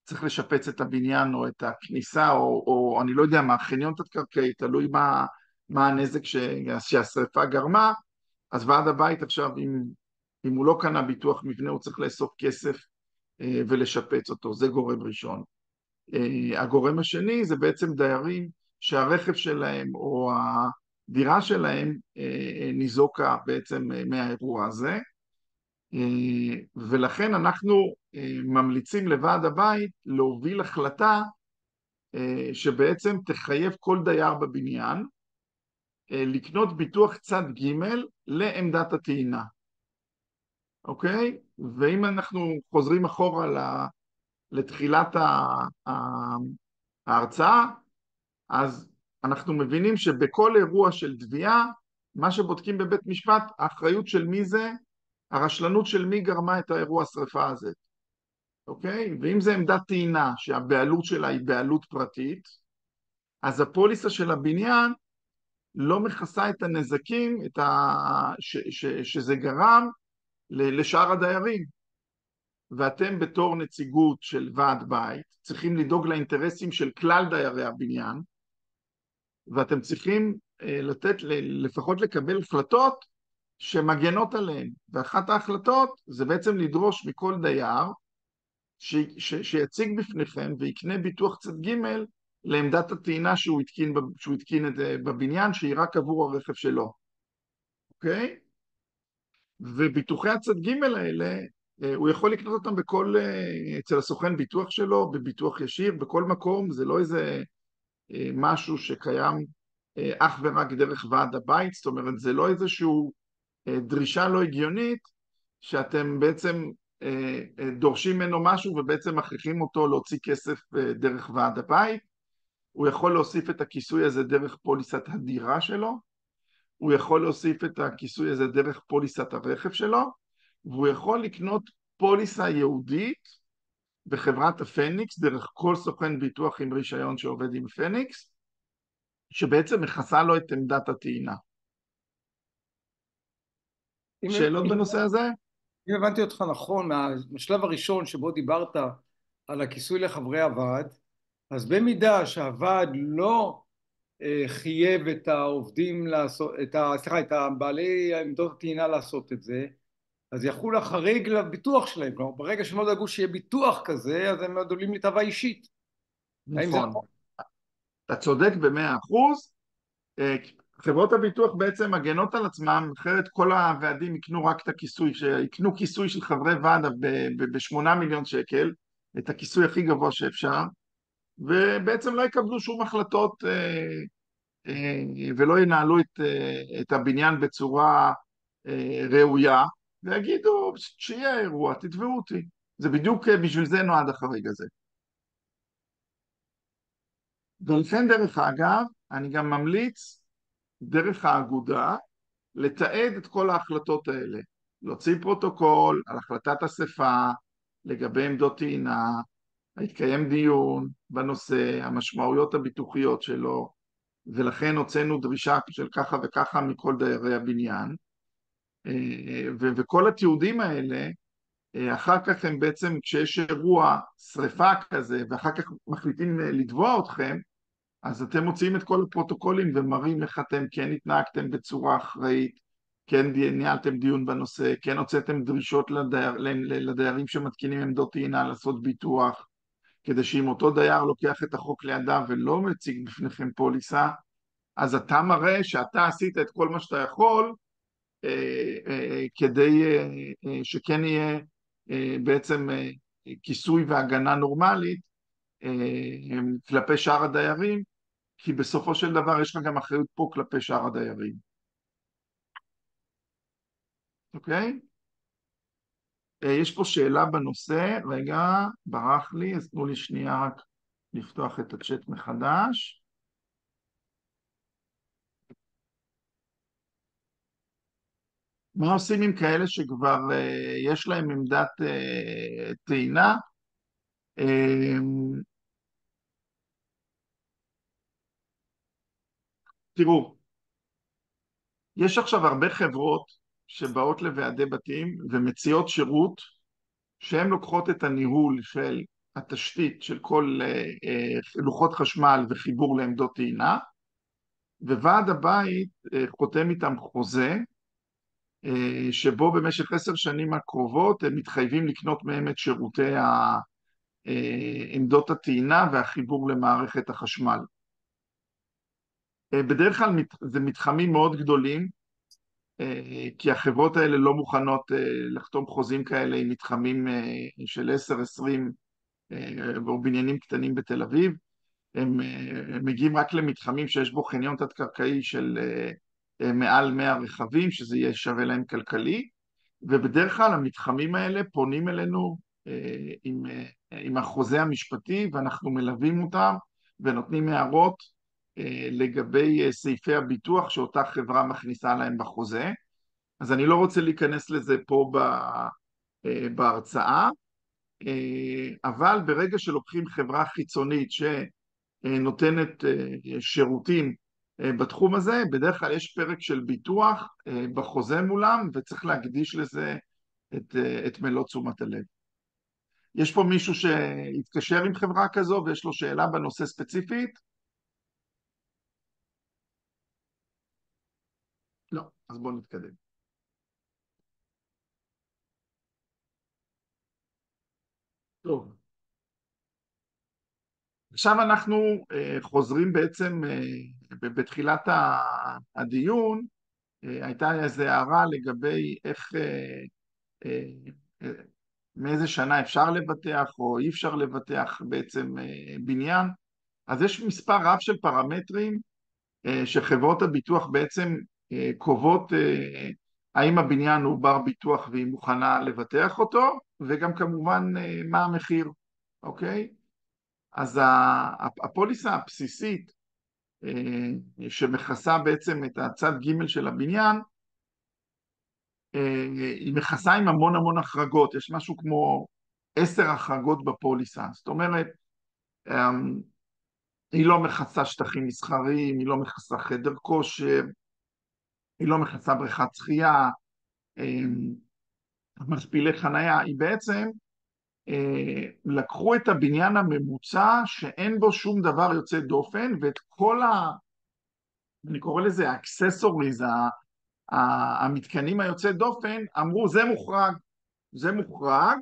צריך לשפץ את הבניין או את הכניסה, או אני לא יודע מה, חניון תת-קרקעי, תלוי מה הנזק שהשריפה גרמה, אז ועד הבית עכשיו, אם הוא לא קנה ביטוח מבנה, הוא צריך לאסוף כסף ולשפץ אותו, זה גורם ראשון. הגורם השני זה בעצם דיירים שהרכב שלהם או הדירה שלהם ניזוקה בעצם מהאירוע הזה, ולכן אנחנו ממליצים לוועד הבית להוביל החלטה שבעצם תחייב כל דייר בבניין לקנות ביטוח צד ג' לעמדת הטעינה. אוקיי? ואם אנחנו חוזרים אחורה לתחילת ההרצאה, אז אנחנו מבינים שבכל אירוע של תביעה, מה שבודקים בבית משפט, האחריות של מי זה, הרשלנות של מי גרמה את האירוע השריפה הזה. אוקיי? ואם זה עמדת טעינה שהבעלות שלה היא בעלות פרטית, אז הפוליסה של הבניין לא מכסה את הנזקים שזה גרם לשאר הדיירים. ואתם בתור נציגות של ועד בית צריכים לדאוג לאינטרסים של כלל דיירי הבניין, ואתם צריכים לפחות לקבל החלטות שמגנות עליהן. ואחת ההחלטות זה בעצם לדרוש מכל דייר שיציג בפניכם ויקנה ביטוח צד ג' לעמדת הטעינה שהוא התקין בבניין, שהיא רק עבור הרכב שלו. אוקיי? וביטוחי הצד ג' האלה, הוא יכול לקנות אותם אצל הסוכן ביטוח שלו, בביטוח ישיר, בכל מקום, זה לא איזה משהו שקיים אך ורק דרך ועד הבית, זאת אומרת, זה לא איזשהו דרישה לא הגיונית, שאתם בעצם דורשים ממנו משהו ובעצם מכריחים אותו להוציא כסף דרך ועד הבית. הוא יכול להוסיף את הכיסוי הזה דרך פוליסת הדירה שלו, הוא יכול להוסיף את הכיסוי הזה דרך פוליסת הרכב שלו, והוא יכול לקנות פוליסה יהודית בחברת הפניקס, דרך כל סוכן ביטוח עם רישיון שעובד עם פניקס, שבעצם מכסה לו את עמדת הטעינה. שאלות בנושא הזה? אם הבנתי אותך נכון, מהשלב הראשון שבו דיברת על הכיסוי לחברי הוועד, אז במידה שהוועד לא חייב את העובדים לעשות, את בעלי עמדות הטעינה לעשות את זה, אז יחול החריג לביטוח שלהם. כלומר, ברגע שהם לא דאגו שיהיה ביטוח כזה, אז הם עלולים לתבוע אישית. נכון. אתה צודק ב100%. חברות הביטוח בעצם מגנות על עצמם, אחרת כל הוועדים יקנו רק את הכיסוי, שיקנו כיסוי של חברי ועד ב8 מיליון שקל, את הכיסוי הכי גבוה שאפשר, ובעצם לא יקבלו שום החלטות ולא ינהלו את הבניין בצורה ראויה, ויגידו שיהיה אירוע, תתבעו אותי. זה בדיוק בשביל זה נועד החריג הזה. ולכן דרך אגב, אני גם ממליץ דרך האגודה לתעד את כל ההחלטות האלה, להוציא פרוטוקול על החלטת אספה לגבי עמדות טעינה, התקיים דיון בנושא, המשמעויות הביטוחיות שלו, ולכן הוצאנו דרישה של ככה וככה מכל דיירי הבניין, וכל התיעודים האלה, אחר כך הם בעצם, כשיש אירוע שריפה כזה, ואחר כך מחליטים לתבוע אתכם, אז אתם מוציאים את כל הפרוטוקולים ומראים איך אתם כן התנהגתם בצורה אחראית, כן ניהלתם דיון בנושא, כן הוצאתם דרישות לדיירים שמתקינים עמדות טעינה לעשות ביטוח, כדי שאם אותו דייר לוקח את החוק לידיו ולא מציג בפניכם פוליסה, אז אתה מראה שאתה עשית את כל מה שאתה יכול, כדי שכן יהיה בעצם כיסוי והגנה נורמלית כלפי שאר הדיירים, כי בסופו של דבר יש לך גם אחריות פה כלפי שאר הדיירים. אוקיי? יש פה שאלה בנושא, רגע, ברח לי, אז תנו לי שנייה רק לפתוח את הצ'אט מחדש. מה עושים עם כאלה שכבר יש להם עמדת טעינה? תראו, יש עכשיו הרבה חברות שבאות לוועדי בתים ומציעות שירות שהן לוקחות את הניהול של התשתית של כל לוחות חשמל וחיבור לעמדות טעינה, וועד הבית חותם איתם חוזה, שבו במשך 10 שנים הקרובות הם מתחייבים לקנות מהם את שירותי עמדות הטעינה והחיבור למערכת החשמל. בדרך כלל זה מתחמים מאוד גדולים, כי החברות האלה לא מוכנות לחתום חוזים כאלה עם מתחמים של 10-20 או בניינים קטנים בתל אביב. הם מגיעים רק למתחמים שיש בו חניון תת-קרקעי של מעל 100 רכבים, שזה יהיה שווה להם כלכלי, ובדרך כלל המתחמים האלה פונים אלינו עם החוזה המשפטי, ואנחנו מלווים אותם ונותנים הערות לגבי סעיפי הביטוח שאותה חברה מכניסה להם בחוזה. אז אני לא רוצה להיכנס לזה פה בהרצאה, אבל ברגע שלוקחים חברה חיצונית שנותנת שירותים בתחום הזה, בדרך כלל יש פרק של ביטוח בחוזה מולם, וצריך להקדיש לזה את מלוא תשומת הלב. יש פה מישהו שהתקשר עם חברה כזו ויש לו שאלה בנושא ספציפית? לא, אז בואו נתקדם. טוב. עכשיו אנחנו חוזרים בעצם בתחילת הדיון, הייתה איזו הערה לגבי איך, מאיזה שנה אפשר לבטח או אי אפשר לבטח בעצם בניין. אז יש מספר רב של פרמטרים שחברות הביטוח בעצם קובעות האם הבניין הוא בר ביטוח והיא מוכנה לבטח אותו, וגם כמובן מה המחיר, אוקיי? אז הפוליסה הבסיסית שמכסה בעצם את הצד ג' של הבניין, היא מכסה עם המון המון החרגות, יש משהו כמו 10 החרגות בפוליסה, זאת אומרת, היא לא מכסה שטחים מסחריים, היא לא מכסה חדר כושר, היא לא מכסה בריכת שחייה, מכפילי חנייה, היא בעצם לקחו את הבניין הממוצע שאין בו שום דבר יוצא דופן, ואת כל אני קורא לזה האקססוריז, המתקנים היוצא דופן, אמרו זה מוחרג,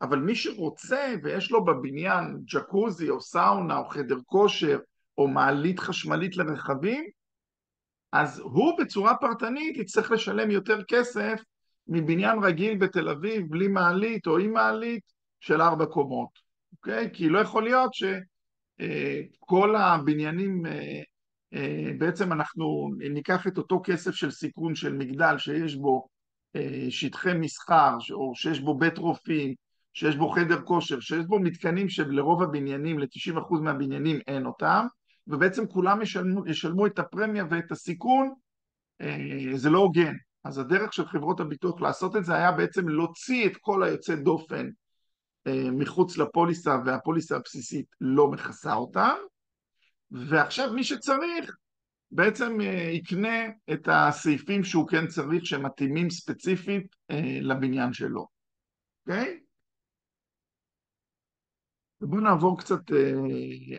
אבל מי שרוצה ויש לו בבניין ג'קוזי או סאונה או חדר כושר או מעלית חשמלית לרכבים, אז הוא בצורה פרטנית יצטרך לשלם יותר כסף מבניין רגיל בתל אביב בלי מעלית או עם מעלית של 4 קומות, אוקיי? כי לא יכול להיות שכל הבניינים, בעצם אנחנו ניקח את אותו כסף של סיכון של מגדל שיש בו שטחי מסחר, או שיש בו בית רופאים, שיש בו חדר כושר, שיש בו מתקנים שלרוב הבניינים, ל-90% מהבניינים אין אותם, ובעצם כולם ישלמו את הפרמיה ואת הסיכון, זה לא הוגן. אז הדרך של חברות הביטוח לעשות את זה היה בעצם להוציא את כל היוצא דופן מחוץ לפוליסה, והפוליסה הבסיסית לא מכסה אותם, ועכשיו מי שצריך בעצם יקנה את הסעיפים שהוא כן צריך, שמתאימים ספציפית לבניין שלו. אוקיי? בואו נעבור קצת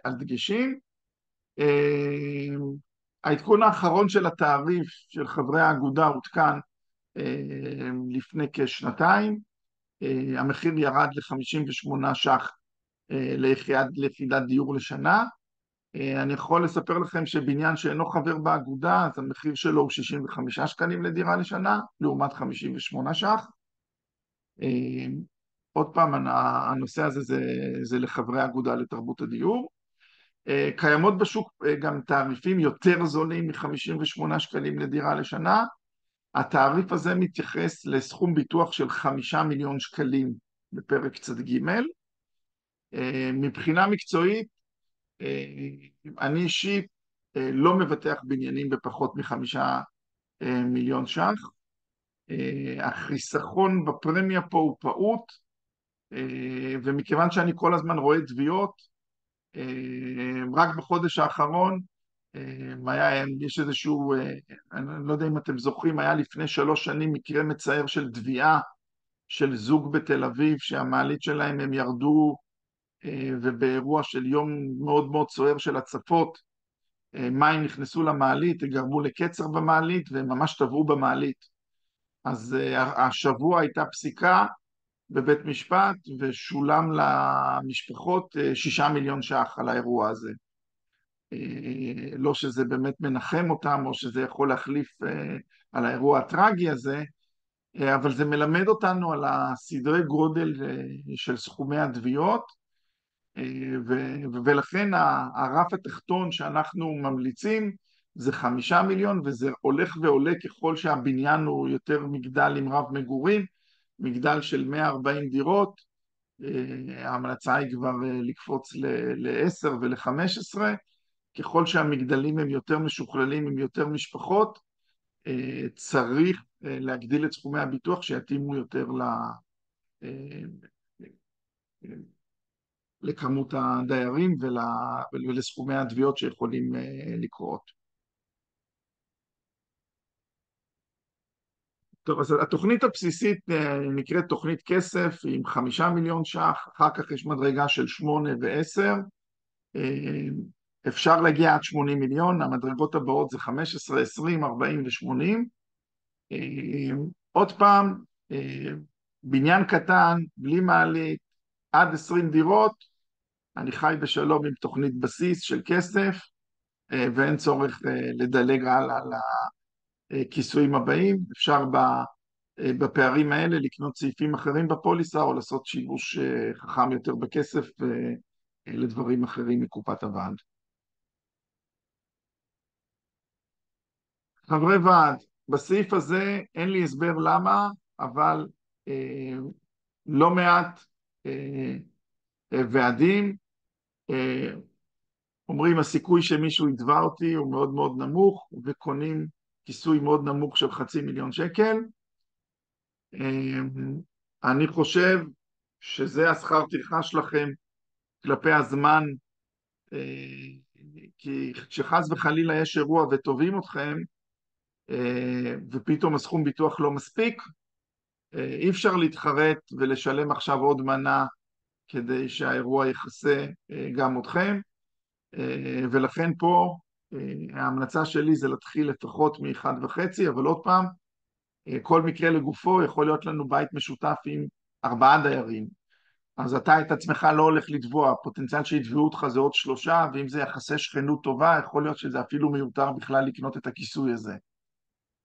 על דגשים. העדכון האחרון של התעריף של חברי האגודה הותקן לפני כשנתיים, המחיר ירד ל-58 ש"ח ליחידת דיור לשנה. אני יכול לספר לכם שבניין שאינו חבר באגודה, אז המחיר שלו הוא 65 שקלים לדירה לשנה, לעומת 58 ש"ח. עוד פעם, הנושא הזה זה לחברי האגודה לתרבות הדיור. קיימות בשוק גם תעריפים יותר זולים מ-58 שקלים לדירה לשנה. התעריף הזה מתייחס לסכום ביטוח של 5 מיליון שקלים בפרק צד ג'. מבחינה מקצועית, אני אישית לא מבטח בניינים בפחות מ5 מיליון ש"ח. החיסכון בפרמיה פה הוא פעוט, ומכיוון שאני כל הזמן רואה תביעות, רק בחודש האחרון יש איזשהו, אני לא יודע אם אתם זוכרים, היה לפני 3 שנים מקרה מצער של תביעה של זוג בתל אביב שהמעלית שלהם הם ירדו, ובאירוע של יום מאוד מאוד סוער של הצפות מים נכנסו למעלית, גרמו לקצר במעלית והם ממש טבעו במעלית. אז השבוע הייתה פסיקה בבית משפט ושולם למשפחות 6 מיליון ש"ח על האירוע הזה. לא שזה באמת מנחם אותם או שזה יכול להחליף על האירוע הטרגי הזה, אבל זה מלמד אותנו על הסדרי גודל של סכומי התביעות, ולכן הרף התחתון שאנחנו ממליצים זה 5 מיליון, וזה הולך ועולה ככל שהבניין הוא יותר מגדל עם רב מגורים, מגדל של 140 דירות, ההמלצה היא כבר לקפוץ ל-10 ול-15, ככל שהמגדלים הם יותר משוכללים עם יותר משפחות, צריך להגדיל את סכומי הביטוח שיתאימו יותר לכמות הדיירים ולסכומי התביעות שיכולים לקרות. טוב, אז התוכנית הבסיסית נקראת תוכנית כסף עם 5 מיליון ש"ח, אחר כך יש מדרגה של 8 ו-10, אפשר להגיע עד 80 מיליון, המדרגות הבאות זה 15, 20, 40 ו-80. עוד פעם, בניין קטן, בלי מעלית, עד 20 דירות, אני חי בשלום עם תוכנית בסיס של כסף, ואין צורך לדלג על הכיסויים הבאים, אפשר בפערים האלה לקנות סעיפים אחרים בפוליסה, או לעשות שימוש חכם יותר בכסף לדברים אחרים מקופת הוועד. חברי ועד, בסעיף הזה אין לי הסבר למה, אבל לא מעט ועדים אומרים הסיכוי שמישהו יתבע אותי הוא מאוד מאוד נמוך, וקונים כיסוי מאוד נמוך של 500,000 שקל. אני חושב שזה השכר טרחה שלכם כלפי הזמן, כי כשחס וחלילה יש אירוע וטובים אתכם, ופתאום הסכום ביטוח לא מספיק, אי אפשר להתחרט ולשלם עכשיו עוד מנה כדי שהאירוע יכסה גם אתכם, ולכן פה ההמלצה שלי זה להתחיל לפחות מ1.5, אבל עוד פעם, כל מקרה לגופו יכול להיות לנו בית משותף עם 4 דיירים, אז אתה את עצמך לא הולך לתבוע, הפוטנציאל שיתבעו אותך זה עוד 3, ואם זה יחסי שכנות טובה, יכול להיות שזה אפילו מיותר בכלל לקנות את הכיסוי הזה.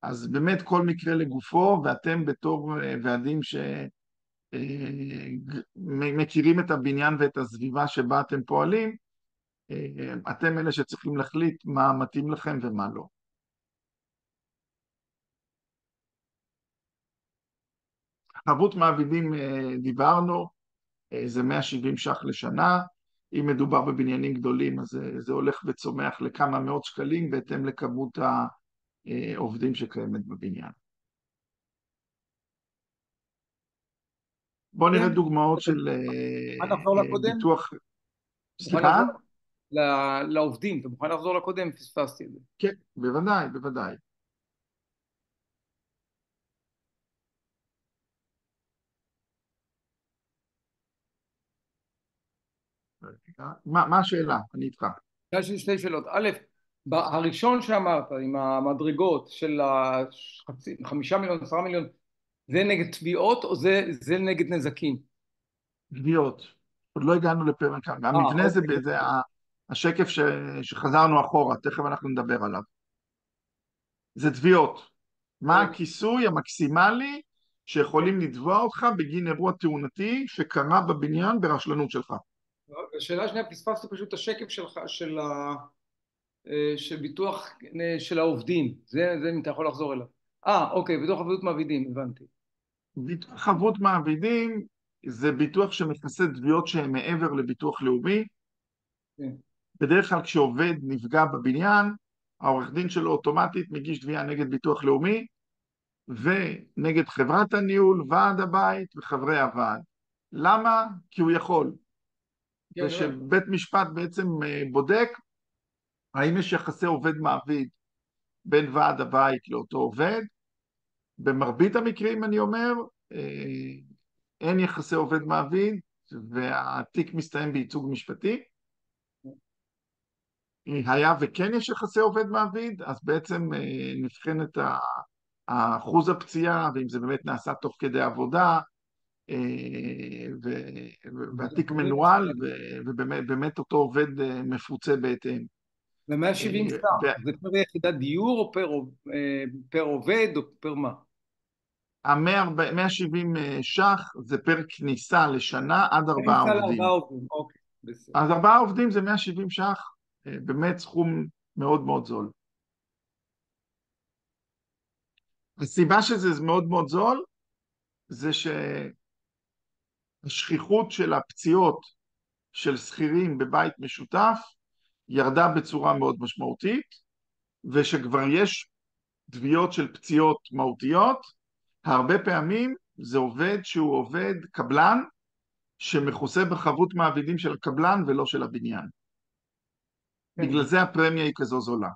אז באמת כל מקרה לגופו, ואתם בתור ועדים שמכירים את הבניין ואת הסביבה שבה אתם פועלים, אתם אלה שצריכים להחליט מה מתאים לכם ומה לא. חבות מעבידים דיברנו, זה 170 ש"ח לשנה, אם מדובר בבניינים גדולים אז זה הולך וצומח לכמה מאות שקלים בהתאם לכמות העובדים שקיימת בבניין. בואו נראה דוגמאות של ביטוח. סליחה? לעובדים, אתה מוכן לחזור לקודם? פספסתי את זה. כן, בוודאי, בוודאי. מה השאלה? אני איתך. יש לי 2 שאלות. א', הראשון שאמרת עם המדרגות של 5 מיליון, 10 מיליון, זה נגד תביעות או זה נגד נזקים? תביעות. עוד לא הגענו לפרק. המבנה זה השקף שחזרנו אחורה, תכף אנחנו נדבר עליו. זה תביעות. מה הכיסוי המקסימלי שיכולים לתבוע אותך בגין אירוע תאונתי שקרה בבניין ברשלנות שלך? השאלה שנייה, פספסתי פשוט את השקף שלך של ביטוח של העובדים, זה אם אתה יכול לחזור אליו. אוקיי, ביטוח חבות מעבידים, הבנתי. ביטוח חבות מעבידים זה ביטוח שמכסה תביעות שהן מעבר לביטוח לאומי. כן. בדרך כלל כשעובד נפגע בבניין, העורך דין שלו אוטומטית מגיש תביעה נגד ביטוח לאומי, ונגד חברת הניהול, ועד הבית וחברי הוועד. למה? כי הוא יכול. ושבית משפט בעצם בודק האם יש יחסי עובד מעביד בין ועד הבית לאותו עובד. במרבית המקרים אני אומר, אין יחסי עובד מעביד והתיק מסתיים בייצוג משפטי. היה וכן יש יחסי עובד מעביד, אז בעצם נבחנת אחוז הפציעה, ואם זה באמת נעשה תוך כדי עבודה, והתיק מנוהל, ובאמת אותו עובד מפוצה בהתאם. ו-170 ש"ח, זה פר יחידת דיור או פר עובד או פר מה? ה-170 ש"ח זה פר כניסה לשנה עד 4 כניסה עובדים. ל4 עובדים, אוקיי, בסדר. אז 4 עובדים זה 170 ש"ח, באמת סכום מאוד מאוד זול. הסיבה שזה מאוד מאוד זול, זה שהשכיחות של הפציעות של שכירים בבית משותף ירדה בצורה מאוד משמעותית, ושכבר יש תביעות של פציעות מהותיות, הרבה פעמים זה עובד שהוא עובד קבלן, שמכוסה בחבות מעבידים של הקבלן ולא של הבניין. בגלל זה הפרמיה היא כזו זולה.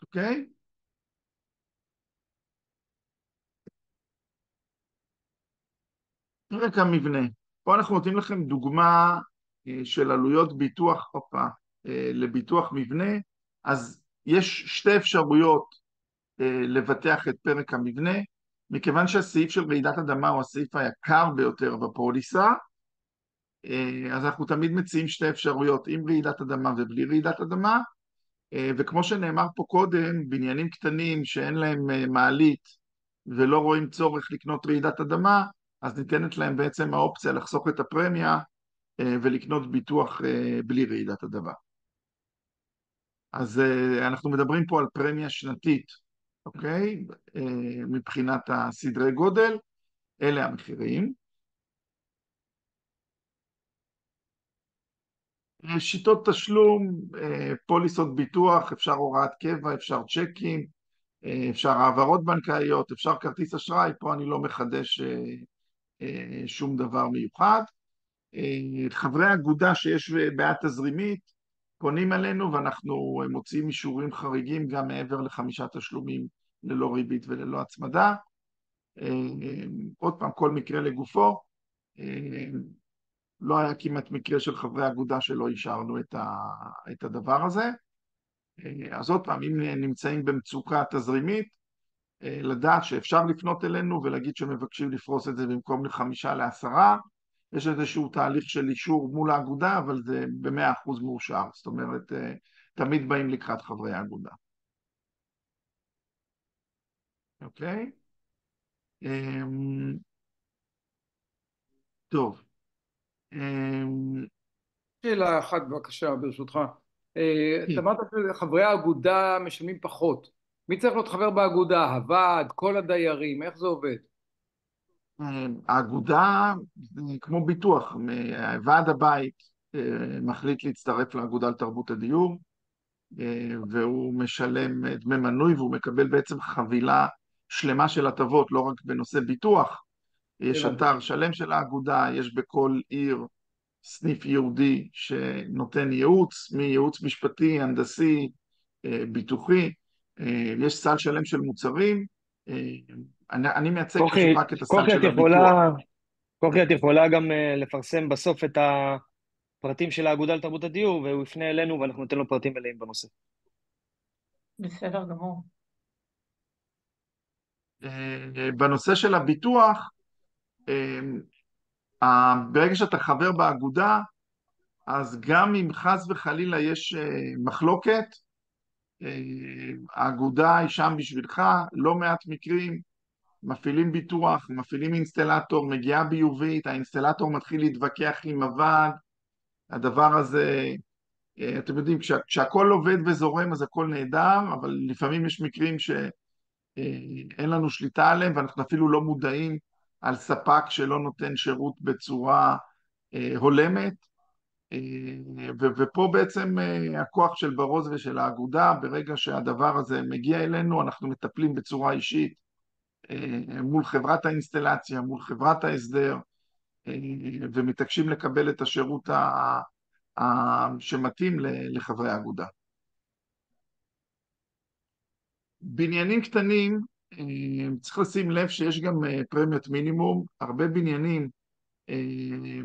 אוקיי? פרק המבנה. פה אנחנו נותנים לכם דוגמה של עלויות ביטוח לביטוח מבנה. אז יש שתי אפשרויות לבטח את פרק המבנה. מכיוון שהסעיף של רעידת אדמה הוא הסעיף היקר ביותר בפוליסה, אז אנחנו תמיד מציעים שתי אפשרויות, עם רעידת אדמה ובלי רעידת אדמה, וכמו שנאמר פה קודם, בניינים קטנים שאין להם מעלית ולא רואים צורך לקנות רעידת אדמה, אז ניתנת להם בעצם האופציה לחסוך את הפרמיה ולקנות ביטוח בלי רעידת אדמה. אז אנחנו מדברים פה על פרמיה שנתית, אוקיי? מבחינת הסדרי גודל, אלה המחירים. שיטות תשלום, פוליסות ביטוח, אפשר הוראת קבע, אפשר צ'קים, אפשר העברות בנקאיות, אפשר כרטיס אשראי, פה אני לא מחדש שום דבר מיוחד. חברי אגודה שיש בעיה תזרימית, פונים אלינו ואנחנו מוציאים אישורים חריגים גם מעבר ל5 תשלומים ללא ריבית וללא הצמדה. עוד פעם, כל מקרה לגופו. לא היה כמעט מקרה של חברי אגודה שלא אישרנו את הדבר הזה. אז עוד פעם, אם נמצאים במצוקה תזרימית, לדעת שאפשר לפנות אלינו ולהגיד שמבקשים לפרוס את זה במקום ל5 ל10. יש איזשהו תהליך של אישור מול האגודה, אבל זה ב100% מאושר. זאת אומרת, תמיד באים לקראת חברי האגודה. אוקיי? טוב. שאלה אחת בבקשה ברשותך. אתה אמרת שחברי האגודה משלמים פחות. מי צריך להיות חבר באגודה? הוועד, כל הדיירים, איך זה עובד? האגודה, כמו ביטוח, ועד הבית מחליט להצטרף לאגודה לתרבות הדיור, והוא משלם דמי מנוי, והוא מקבל בעצם חבילה שלמה של הטבות, לא רק בנושא ביטוח. יש אתר שלם של האגודה, יש בכל עיר סניף ייעודי שנותן ייעוץ, מייעוץ משפטי, הנדסי, ביטוחי, יש סל שלם של מוצרים. אני מייצג פשוט רק את הסל של הביטוח. כוכי, את יכולה גם לפרסם בסוף את הפרטים של האגודה לתרבות הדיור, והוא יפנה אלינו ואנחנו ניתן לו פרטים מלאים בנושא. בסדר גמור. בנושא של הביטוח, ברגע שאתה חבר באגודה, אז גם אם חס וחלילה יש מחלוקת, האגודה היא שם בשבילך. לא מעט מקרים מפעילים ביטוח, מפעילים אינסטלטור, מגיעה ביובית, האינסטלטור מתחיל להתווכח עם הוועד. הדבר הזה, אתם יודעים, כשהכל עובד וזורם אז הכל נהדר, אבל לפעמים יש מקרים שאין לנו שליטה עליהם, ואנחנו אפילו לא מודעים על ספק שלא נותן שירות בצורה הולמת. ופה בעצם הכוח של ברוז ושל האגודה, ברגע שהדבר הזה מגיע אלינו, אנחנו מטפלים בצורה אישית מול חברת האינסטלציה, מול חברת ההסדר, ומתעקשים לקבל את השירות שמתאים לחברי האגודה. בניינים קטנים, צריך לשים לב שיש גם פרמיות מינימום. הרבה בניינים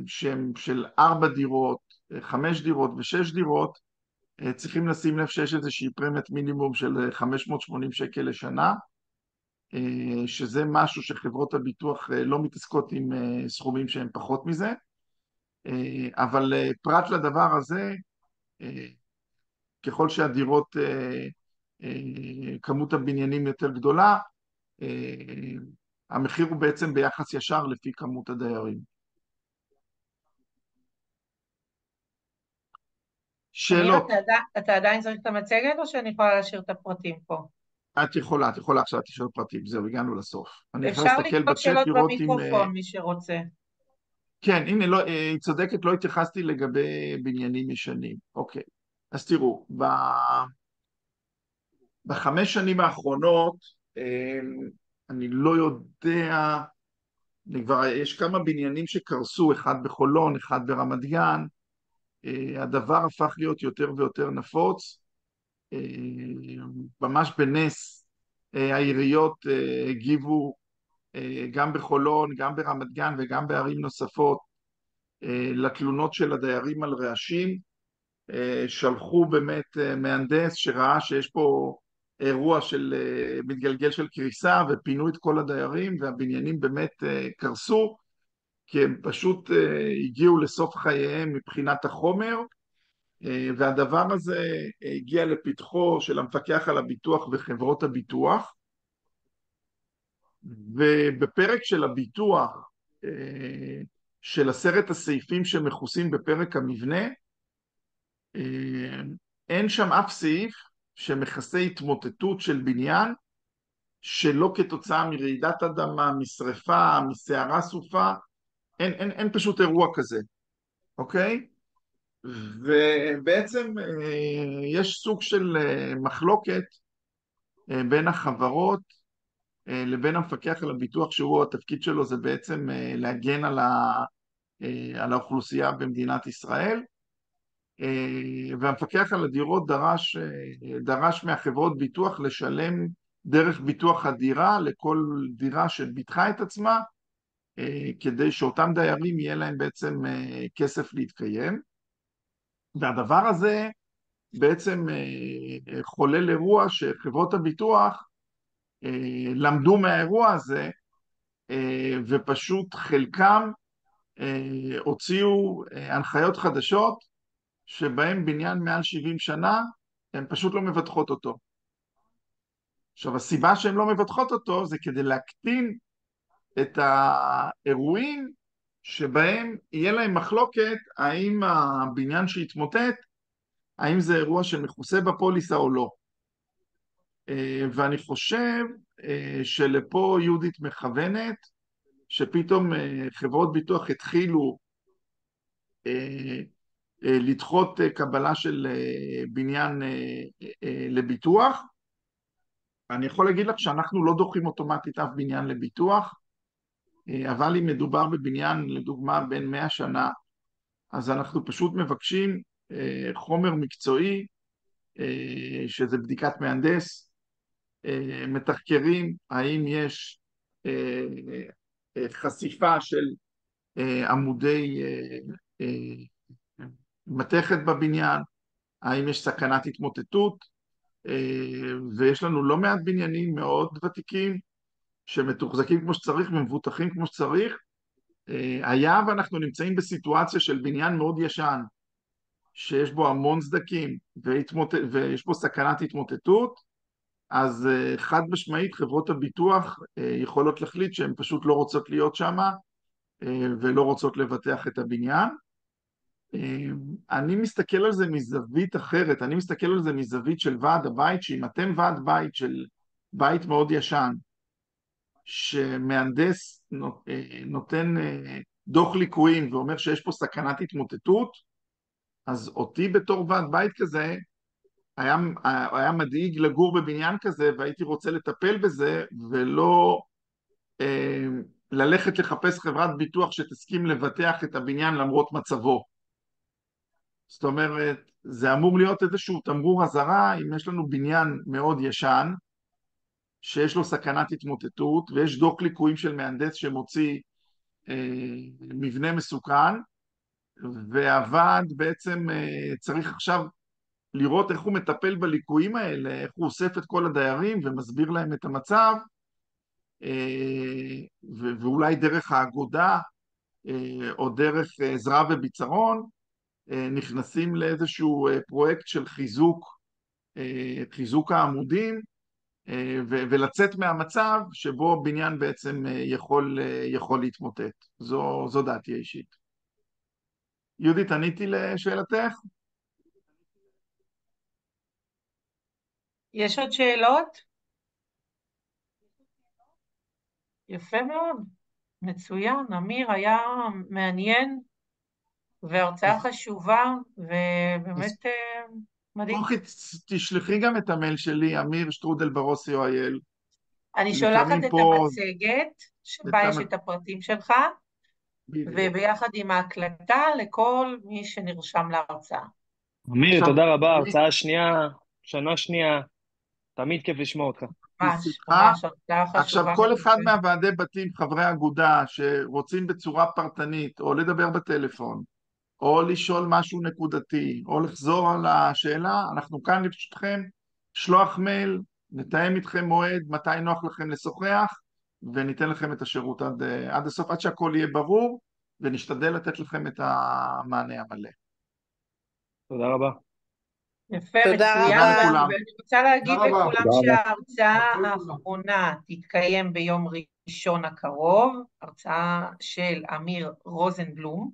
שהם של 4 דירות, 5 דירות ו6 דירות, צריכים לשים לב שיש איזושהי פרמיית מינימום של 580 שקל לשנה, שזה משהו שחברות הביטוח לא מתעסקות עם סכומים שהם פחות מזה, אבל פרט לדבר הזה, ככל שהדירות, כמות הבניינים יותר גדולה, המחיר הוא בעצם ביחס ישר לפי כמות הדיירים. שאלות? אמיר, אתה עדיין צריך את המצגת או שאני יכולה להשאיר את הפרטים פה? את יכולה עכשיו לשאול פרטים, זהו, הגענו לסוף. אני יכול אפשר להסתכל לקרוא בצ'אט שאלות לראות אם... במיקרופון, מי שרוצה. כן, הנה, לא, היא צודקת, לא התייחסתי לגבי בניינים ישנים. אוקיי, אז תראו, ב5 שנים האחרונות, אני לא יודע, יש כמה בניינים שקרסו, אחד בחולון, אחד ברמת גן, הדבר הפך להיות יותר ויותר נפוץ, ממש בנס העיריות הגיבו גם בחולון, גם ברמת גן וגם בערים נוספות לתלונות של הדיירים על רעשים, שלחו באמת מהנדס שראה שיש פה אירוע של מתגלגל של קריסה ופינו את כל הדיירים והבניינים באמת קרסו כי הם פשוט הגיעו לסוף חייהם מבחינת החומר, והדבר הזה הגיע לפתחו של המפקח על הביטוח וחברות הביטוח, ובפרק של הביטוח של 10 הסעיפים שמכוסים בפרק המבנה, אין שם אף סעיף שמכסה התמוטטות של בניין שלא כתוצאה מרעידת אדמה, משריפה, מסערה סופה, אין פשוט אירוע כזה, אוקיי? ובעצם יש סוג של מחלוקת בין החברות לבין המפקח על הביטוח, שהוא התפקיד שלו זה בעצם להגן על האוכלוסייה במדינת ישראל, והמפקח על הדירות דרש מהחברות ביטוח לשלם דרך ביטוח הדירה לכל דירה שביטחה את עצמה, כדי שאותם דיירים יהיה להם בעצם כסף להתקיים. והדבר הזה בעצם חולל אירוע שחברות הביטוח למדו מהאירוע הזה, ופשוט חלקם הוציאו הנחיות חדשות שבהם בניין מעל 70 שנה הן פשוט לא מבטחות אותו. עכשיו הסיבה שהן לא מבטחות אותו זה כדי להקטין את האירועים שבהם יהיה להם מחלוקת האם הבניין שהתמוטט, האם זה אירוע שמכוסה בפוליסה או לא. ואני חושב שלפה יהודית מכוונת, שפתאום חברות ביטוח התחילו לדחות קבלה של בניין לביטוח. אני יכול להגיד לך שאנחנו לא דוחים אוטומטית אף בניין לביטוח, אבל אם מדובר בבניין לדוגמה בין 100 שנה, אז אנחנו פשוט מבקשים חומר מקצועי, שזה בדיקת מהנדס, מתחקרים האם יש חשיפה של עמודי מתכת בבניין, האם יש סכנת התמוטטות, ויש לנו לא מעט בניינים מאוד ותיקים שמתוחזקים כמו שצריך ומבוטחים כמו שצריך. היה ואנחנו נמצאים בסיטואציה של בניין מאוד ישן שיש בו המון סדקים ויש בו סכנת התמוטטות, אז חד משמעית חברות הביטוח יכולות להחליט שהן פשוט לא רוצות להיות שם ולא רוצות לבטח את הבניין. אני מסתכל על זה מזווית אחרת, אני מסתכל על זה מזווית של ועד הבית, שאם אתם ועד בית של בית מאוד ישן, שמהנדס נותן דוח ליקויים ואומר שיש פה סכנת התמוטטות, אז אותי בתור ועד בית כזה, היה מדאיג לגור בבניין כזה, והייתי רוצה לטפל בזה, ולא ללכת לחפש חברת ביטוח שתסכים לבטח את הבניין למרות מצבו. זאת אומרת, זה אמור להיות איזשהו תמרור אזהרה, אם יש לנו בניין מאוד ישן, שיש לו סכנת התמוטטות, ויש דוח ליקויים של מהנדס שמוציא מבנה מסוכן, והוועד בעצם צריך עכשיו לראות איך הוא מטפל בליקויים האלה, איך הוא אוסף את כל הדיירים ומסביר להם את המצב, ואולי דרך האגודה או דרך עזרה וביצרון נכנסים לאיזשהו פרויקט של חיזוק העמודים, ולצאת מהמצב שבו בניין בעצם יכול להתמוטט. זו דעתי האישית. יהודית, עניתי לשאלתך? יש עוד שאלות? יפה מאוד, מצוין. אמיר, היה מעניין והרצאה חשובה, ובאמת מדהים. כוכי, תשלחי גם את המייל שלי, אמיר@ברוסי.il. אני שולחת את המצגת, שבה יש את הפרטים שלך, וביחד עם ההקלטה לכל מי שנרשם להרצאה. אמיר, תודה רבה, הרצאה שנייה, שנה שנייה, תמיד כיף לשמוע אותך. ממש, הרצאה חשובה. עכשיו, כל אחד מהוועדי בתים, חברי אגודה, שרוצים בצורה פרטנית, או לדבר בטלפון, או לשאול משהו נקודתי, או לחזור על השאלה, אנחנו כאן לרשותכם, שלוח מייל, נתאם איתכם מועד, מתי נוח לכם לשוחח, וניתן לכם את השירות עד הסוף, עד שהכל יהיה ברור, ונשתדל לתת לכם את המענה המלא. תודה רבה. יפה, מצוין, ואני רוצה להגיד לכולם שההרצאה האחרונה תתקיים ביום ראשון הקרוב, הרצאה של אמיר רוזנבלום,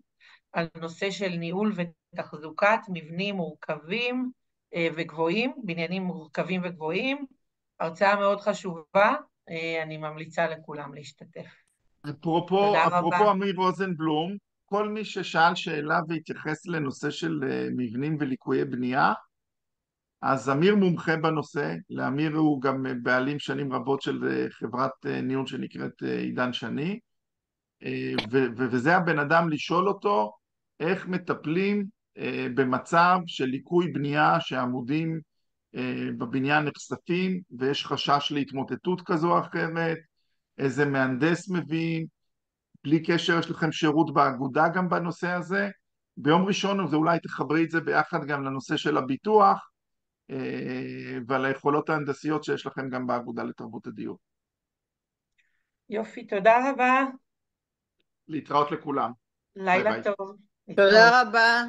על נושא של ניהול ותחזוקת מבנים מורכבים וגבוהים, בניינים מורכבים וגבוהים, הרצאה מאוד חשובה, אני ממליצה לכולם להשתתף. אפרופו אמיר רוזנבלום, כל מי ששאל שאלה והתייחס לנושא של מבנים וליקויי בנייה, אז אמיר מומחה בנושא, לאמיר הוא גם בעלים שנים רבות של חברת ניהול שנקראת עידן שני, וזה הבן אדם לשאול אותו איך מטפלים במצב של ליקוי בנייה שעמודים בבניין נחשפים ויש חשש להתמוטטות כזו או אחרת, איזה מהנדס מביאים, בלי קשר יש לכם שירות באגודה גם בנושא הזה. ביום ראשון זה אולי תחברי את זה ביחד גם לנושא של הביטוח ועל היכולות ההנדסיות שיש לכם גם באגודה לתרבות הדיור. יופי, תודה רבה. להתראות לכולם. לילה טוב. תודה רבה.